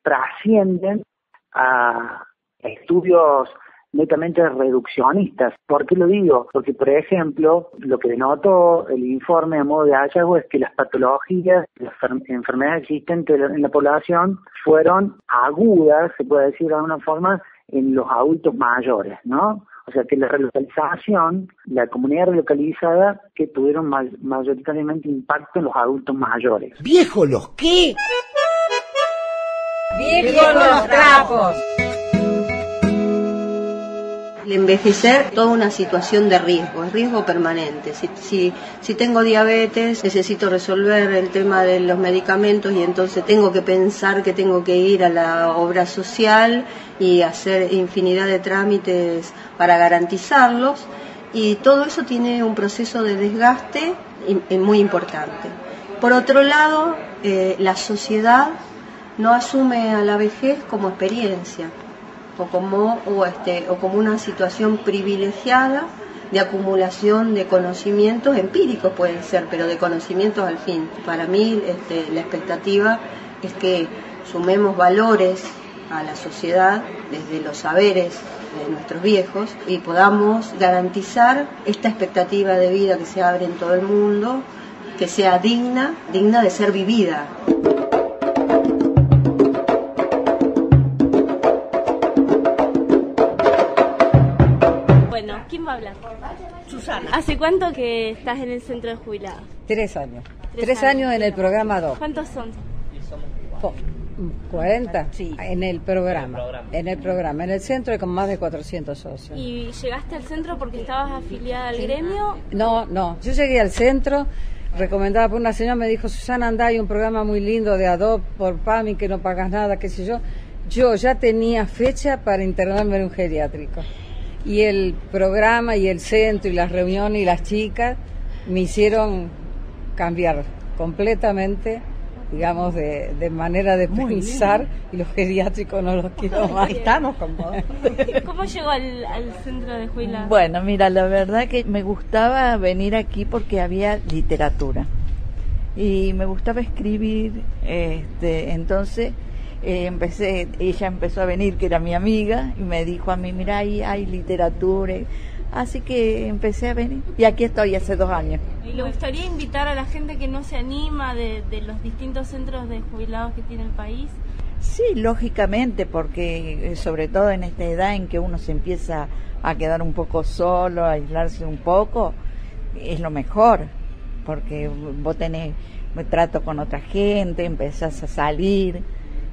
trascienden a estudios netamente reduccionistas. ¿Por qué lo digo? Porque, por ejemplo, lo que denotó el informe a modo de hallazgo es que las patologías, las enfermedades existentes en la población fueron agudas, se puede decir de alguna forma, en los adultos mayores, ¿no? O sea que la relocalización, la comunidad relocalizada, que tuvieron mayoritariamente impacto en los adultos mayores. ¿Viejos los qué? ¡Viejos los trapos! El envejecer, toda una situación de riesgo, es riesgo permanente. Si tengo diabetes, necesito resolver el tema de los medicamentos y entonces tengo que pensar que tengo que ir a la obra social y hacer infinidad de trámites para garantizarlos, y todo eso tiene un proceso de desgaste muy importante. Por otro lado, la sociedad no asume a la vejez como experiencia o como una situación privilegiada de acumulación de conocimientos empíricos, pueden ser, pero de conocimientos al fin. Para mí la expectativa es que sumemos valores a la sociedad desde los saberes de nuestros viejos y podamos garantizar esta expectativa de vida que se abre en todo el mundo, que sea digna de ser vivida. Bueno, ¿quién va a hablar? Susana. ¿Hace cuánto que estás en el centro de jubilados? 3 años. 3 años en el programa 2. ¿Cuántos son? 40, sí. En el programa. En el centro hay con más de 400 socios. ¿Y llegaste al centro porque estabas afiliada al gremio? No, yo llegué al centro recomendada por una señora, me dijo: Susana, andá, hay un programa muy lindo de Adopt por PAMI que no pagas nada, qué sé yo. Yo ya tenía fecha para internarme en un geriátrico. Y el programa y el centro y las reuniones y las chicas me hicieron cambiar completamente, digamos, de manera de pensar, y los geriátricos no los quiero más. Estamos con vos. ¿Cómo llegó al centro de jubilados? Bueno, mira, la verdad que me gustaba venir aquí porque había literatura y me gustaba escribir, entonces ella empezó a venir, que era mi amiga, y me dijo a mí: mira, ahí hay literatura. Así que empecé a venir y aquí estoy hace 2 años. ¿Y le gustaría invitar a la gente que no se anima de los distintos centros de jubilados que tiene el país? Sí, lógicamente, porque sobre todo en esta edad en que uno se empieza a quedar un poco solo, a aislarse un poco, es lo mejor, porque vos tenés trato con otra gente, empezás a salir,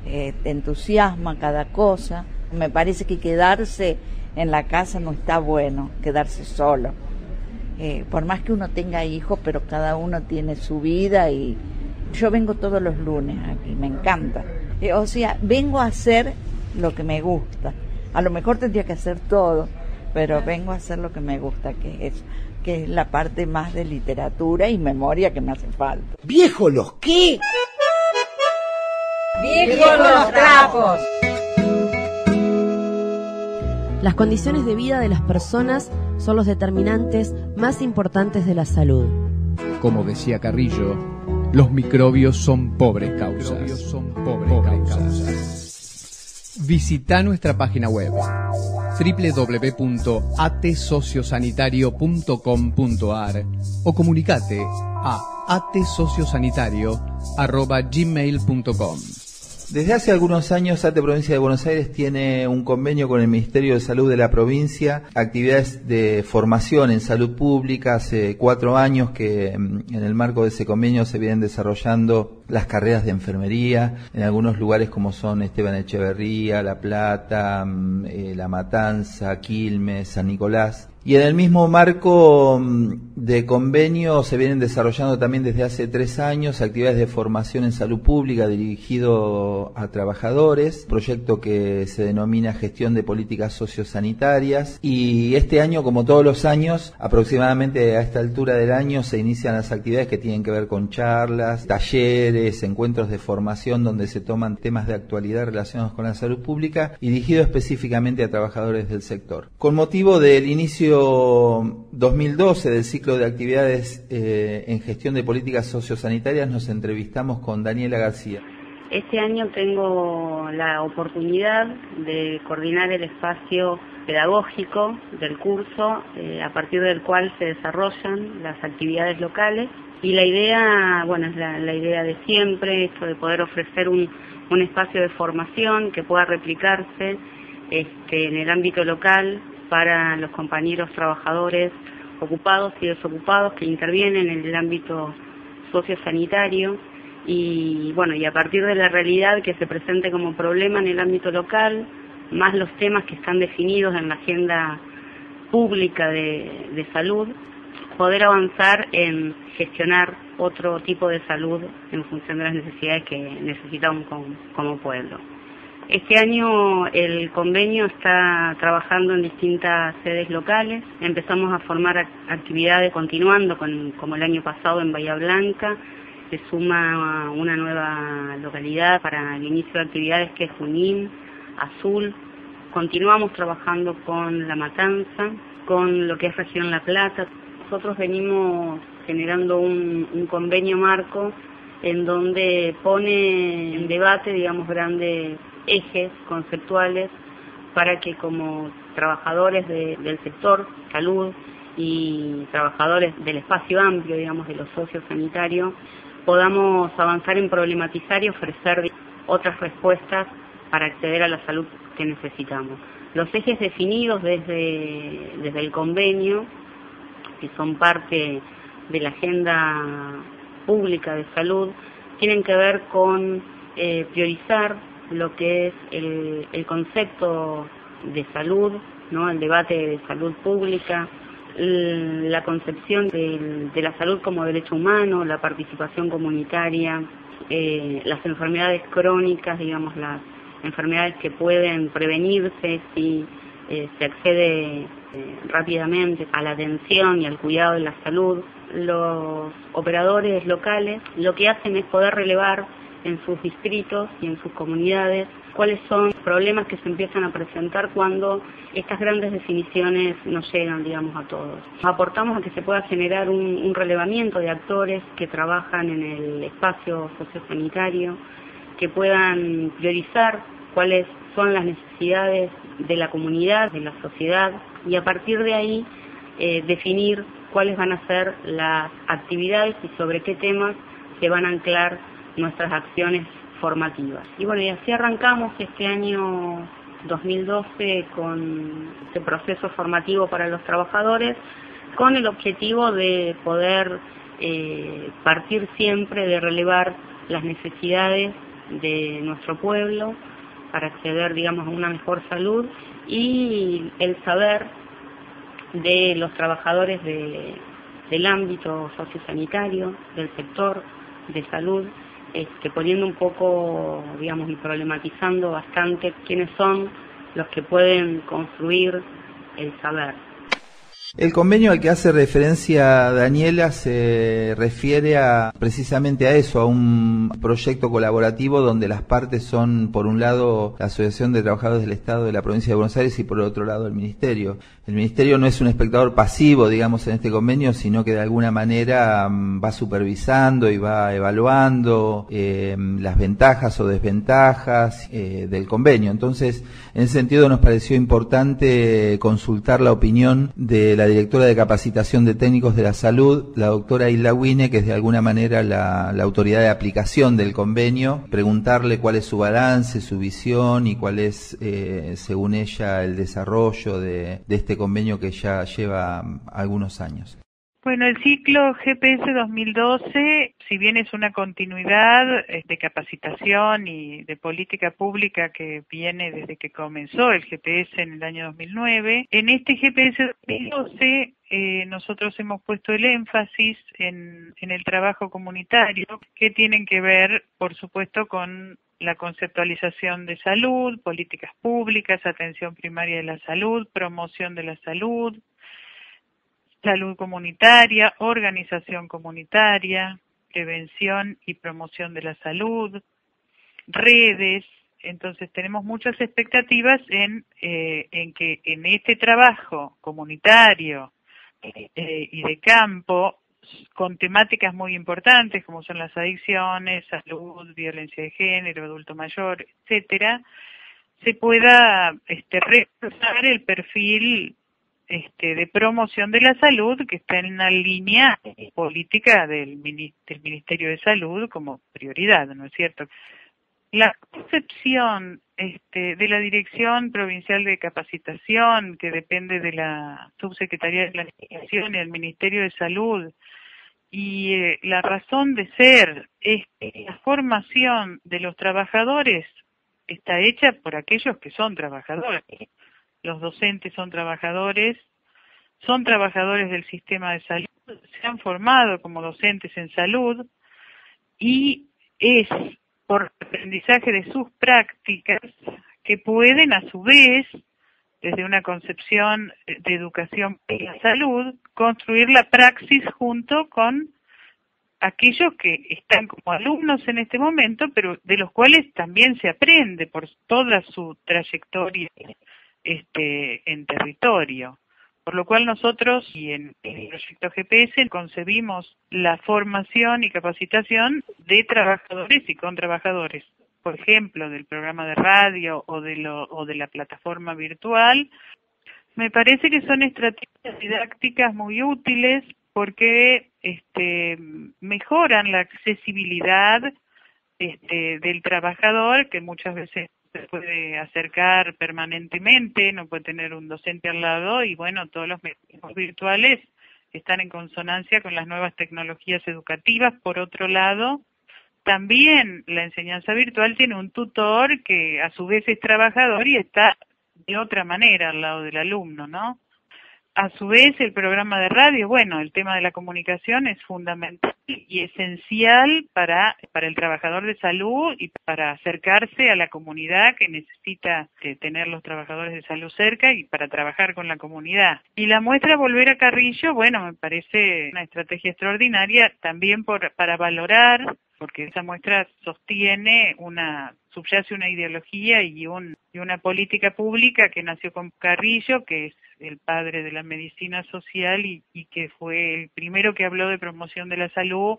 te entusiasma cada cosa. Me parece que quedarse en la casa no está bueno, quedarse solo. Por más que uno tenga hijos, pero cada uno tiene su vida, y yo vengo todos los lunes aquí, me encanta. O sea, vengo a hacer lo que me gusta. A lo mejor tendría que hacer todo, pero vengo a hacer lo que me gusta, que es la parte más de literatura y memoria que me hace falta. ¿Viejos los qué? ¡Viejos los trapos! Las condiciones de vida de las personas son los determinantes más importantes de la salud. Como decía Carrillo, los microbios son pobres causas. Visita nuestra página web www.atesociosanitario.com.ar o comunicate a atesociosanitario@gmail.com. Desde hace algunos años, ATE Provincia de Buenos Aires tiene un convenio con el Ministerio de Salud de la provincia, actividades de formación en salud pública. Hace 4 años que en el marco de ese convenio se vienen desarrollando las carreras de enfermería en algunos lugares como son Esteban Echeverría, La Plata, La Matanza, Quilmes, San Nicolás. Y en el mismo marco de convenio se vienen desarrollando también desde hace 3 años actividades de formación en salud pública dirigido a trabajadores, proyecto que se denomina Gestión de Políticas Sociosanitarias. Y este año, como todos los años, aproximadamente a esta altura del año, se inician las actividades que tienen que ver con charlas, talleres, encuentros de formación donde se toman temas de actualidad relacionados con la salud pública y dirigido específicamente a trabajadores del sector. Con motivo del inicio 2012 del ciclo de actividades en gestión de políticas sociosanitarias, nos entrevistamos con Daniela García. Este año tengo la oportunidad de coordinar el espacio pedagógico del curso, a partir del cual se desarrollan las actividades locales, y la idea, bueno, es la idea de siempre, esto de poder ofrecer un espacio de formación que pueda replicarse en el ámbito local, para los compañeros trabajadores ocupados y desocupados que intervienen en el ámbito sociosanitario y bueno, y a partir de la realidad que se presente como problema en el ámbito local, más los temas que están definidos en la agenda pública de salud, poder avanzar en gestionar otro tipo de salud en función de las necesidades que necesitamos como pueblo. Este año el convenio está trabajando en distintas sedes locales. Empezamos a formar actividades continuando como el año pasado en Bahía Blanca. Se suma una nueva localidad para el inicio de actividades que es Junín, Azul. Continuamos trabajando con La Matanza, con lo que es Región La Plata. Nosotros venimos generando un convenio marco en donde pone en debate, digamos, grandes ejes conceptuales para que como trabajadores del sector salud y trabajadores del espacio amplio, digamos, de los socios sanitarios, podamos avanzar en problematizar y ofrecer otras respuestas para acceder a la salud que necesitamos. Los ejes definidos desde el convenio, que son parte de la agenda pública de salud, tienen que ver con priorizar lo que es el concepto de salud, ¿no? El debate de salud pública, la concepción de la salud como derecho humano, la participación comunitaria, las enfermedades crónicas, digamos, las enfermedades que pueden prevenirse si se accede rápidamente a la atención y al cuidado de la salud. Los operadores locales lo que hacen es poder relevar en sus distritos y en sus comunidades cuáles son los problemas que se empiezan a presentar cuando estas grandes definiciones no llegan, digamos, a todos. Aportamos a que se pueda generar un relevamiento de actores que trabajan en el espacio sociosanitario, que puedan priorizar cuáles son las necesidades de la comunidad, de la sociedad, y a partir de ahí definir cuáles van a ser las actividades y sobre qué temas se van a anclar nuestras acciones formativas. Y bueno, y así arrancamos este año 2012 con este proceso formativo para los trabajadores, con el objetivo de poder partir siempre de relevar las necesidades de nuestro pueblo para acceder, digamos, a una mejor salud y el saber de los trabajadores del ámbito sociosanitario, del sector de salud, poniendo un poco, digamos, y problematizando bastante quiénes son los que pueden construir el saber. El convenio al que hace referencia Daniela se refiere precisamente a eso, a un proyecto colaborativo donde las partes son, por un lado, la Asociación de Trabajadores del Estado de la Provincia de Buenos Aires y por otro lado el Ministerio. El Ministerio no es un espectador pasivo, digamos, en este convenio, sino que de alguna manera va supervisando y va evaluando las ventajas o desventajas del convenio. Entonces, en ese sentido nos pareció importante consultar la opinión de la directora de capacitación de técnicos de la salud, la doctora Hilda Wine, que es de alguna manera la autoridad de aplicación del convenio, preguntarle cuál es su balance, su visión y cuál es, según ella, el desarrollo de este convenio que ya lleva algunos años. Bueno, el ciclo GPS 2012, si bien es una continuidad de capacitación y de política pública que viene desde que comenzó el GPS en el año 2009, en este GPS 2012 nosotros hemos puesto el énfasis en el trabajo comunitario, que tienen que ver, por supuesto, con la conceptualización de salud, políticas públicas, atención primaria de la salud, promoción de la salud, salud comunitaria, organización comunitaria, prevención y promoción de la salud, redes. Entonces tenemos muchas expectativas en que en este trabajo comunitario y de campo, con temáticas muy importantes como son las adicciones, salud, violencia de género, adulto mayor, etcétera, se pueda reforzar el perfil de promoción de la salud que está en la línea política del Ministerio de Salud como prioridad, ¿no es cierto? La concepción de la Dirección Provincial de Capacitación, que depende de la Subsecretaría de Planificación y del Ministerio de Salud, y la razón de ser es que la formación de los trabajadores está hecha por aquellos que son trabajadores. Los docentes son trabajadores del sistema de salud, se han formado como docentes en salud y es por aprendizaje de sus prácticas que pueden a su vez, desde una concepción de educación en la salud, construir la praxis junto con aquellos que están como alumnos en este momento, pero de los cuales también se aprende por toda su trayectoria en territorio. Por lo cual nosotros, y en el proyecto GPS, concebimos la formación y capacitación de trabajadores y con trabajadores. Por ejemplo, del programa de radio o de la plataforma virtual. Me parece que son estrategias didácticas muy útiles porque mejoran la accesibilidad del trabajador, que muchas veces se puede acercar permanentemente, no puede tener un docente al lado, y bueno, todos los mecanismos virtuales están en consonancia con las nuevas tecnologías educativas. Por otro lado, también la enseñanza virtual tiene un tutor que a su vez es trabajador y está de otra manera al lado del alumno, ¿no? A su vez, el programa de radio, bueno, el tema de la comunicación es fundamental y esencial para el trabajador de salud y para acercarse a la comunidad que necesita tener los trabajadores de salud cerca y para trabajar con la comunidad. Y la muestra Volver a Carrillo, bueno, me parece una estrategia extraordinaria también para valorar, porque esa muestra subyace una ideología y una política pública que nació con Carrillo, que es el padre de la medicina social y que fue el primero que habló de promoción de la salud,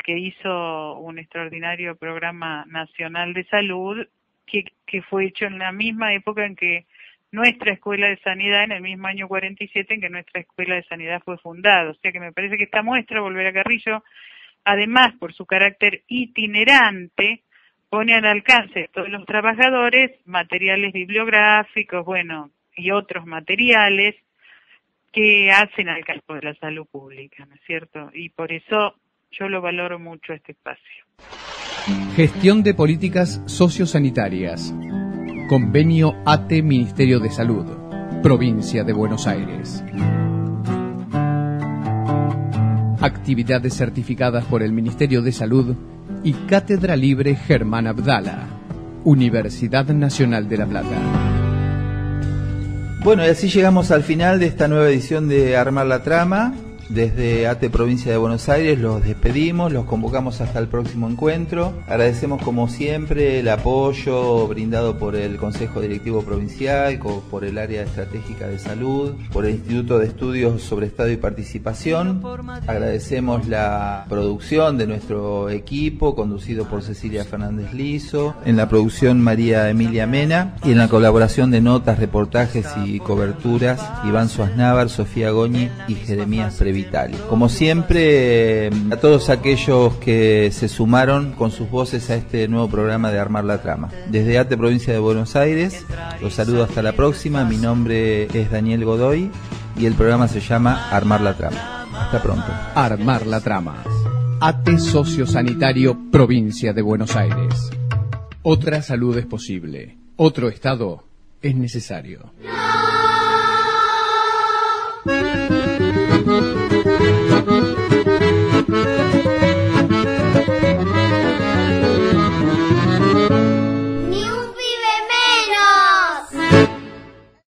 que hizo un extraordinario programa nacional de salud, que fue hecho en la misma época en que nuestra Escuela de Sanidad, en el mismo año 47 en que nuestra Escuela de Sanidad fue fundada. O sea que me parece que esta muestra, Volver a Carrillo, además por su carácter itinerante, pone al alcance de todos los trabajadores materiales bibliográficos, bueno, y otros materiales que hacen al campo de la salud pública, ¿no es cierto? Y por eso yo lo valoro mucho este espacio. Gestión de políticas sociosanitarias. Convenio ATE Ministerio de Salud, Provincia de Buenos Aires. Actividades certificadas por el Ministerio de Salud y Cátedra Libre Germán Abdala, Universidad Nacional de La Plata. Bueno, y así llegamos al final de esta nueva edición de Armar la Trama. Desde ATE Provincia de Buenos Aires los despedimos, los convocamos hasta el próximo encuentro. Agradecemos como siempre el apoyo brindado por el Consejo Directivo Provincial, por el Área Estratégica de Salud, por el Instituto de Estudios sobre Estado y Participación. Agradecemos la producción de nuestro equipo, conducido por Cecilia Fernández Lizo, en la producción María Emilia Mena, y en la colaboración de notas, reportajes y coberturas, Iván Suaznávar, Sofía Goñi y Jeremías Previ. Como siempre, a todos aquellos que se sumaron con sus voces a este nuevo programa de Armar la Trama. Desde ATE Provincia de Buenos Aires, los saludo hasta la próxima. Mi nombre es Daniel Godoy y el programa se llama Armar la Trama. Hasta pronto. Armar la Trama. ATE Sociosanitario, Provincia de Buenos Aires. Otra salud es posible. Otro Estado es necesario.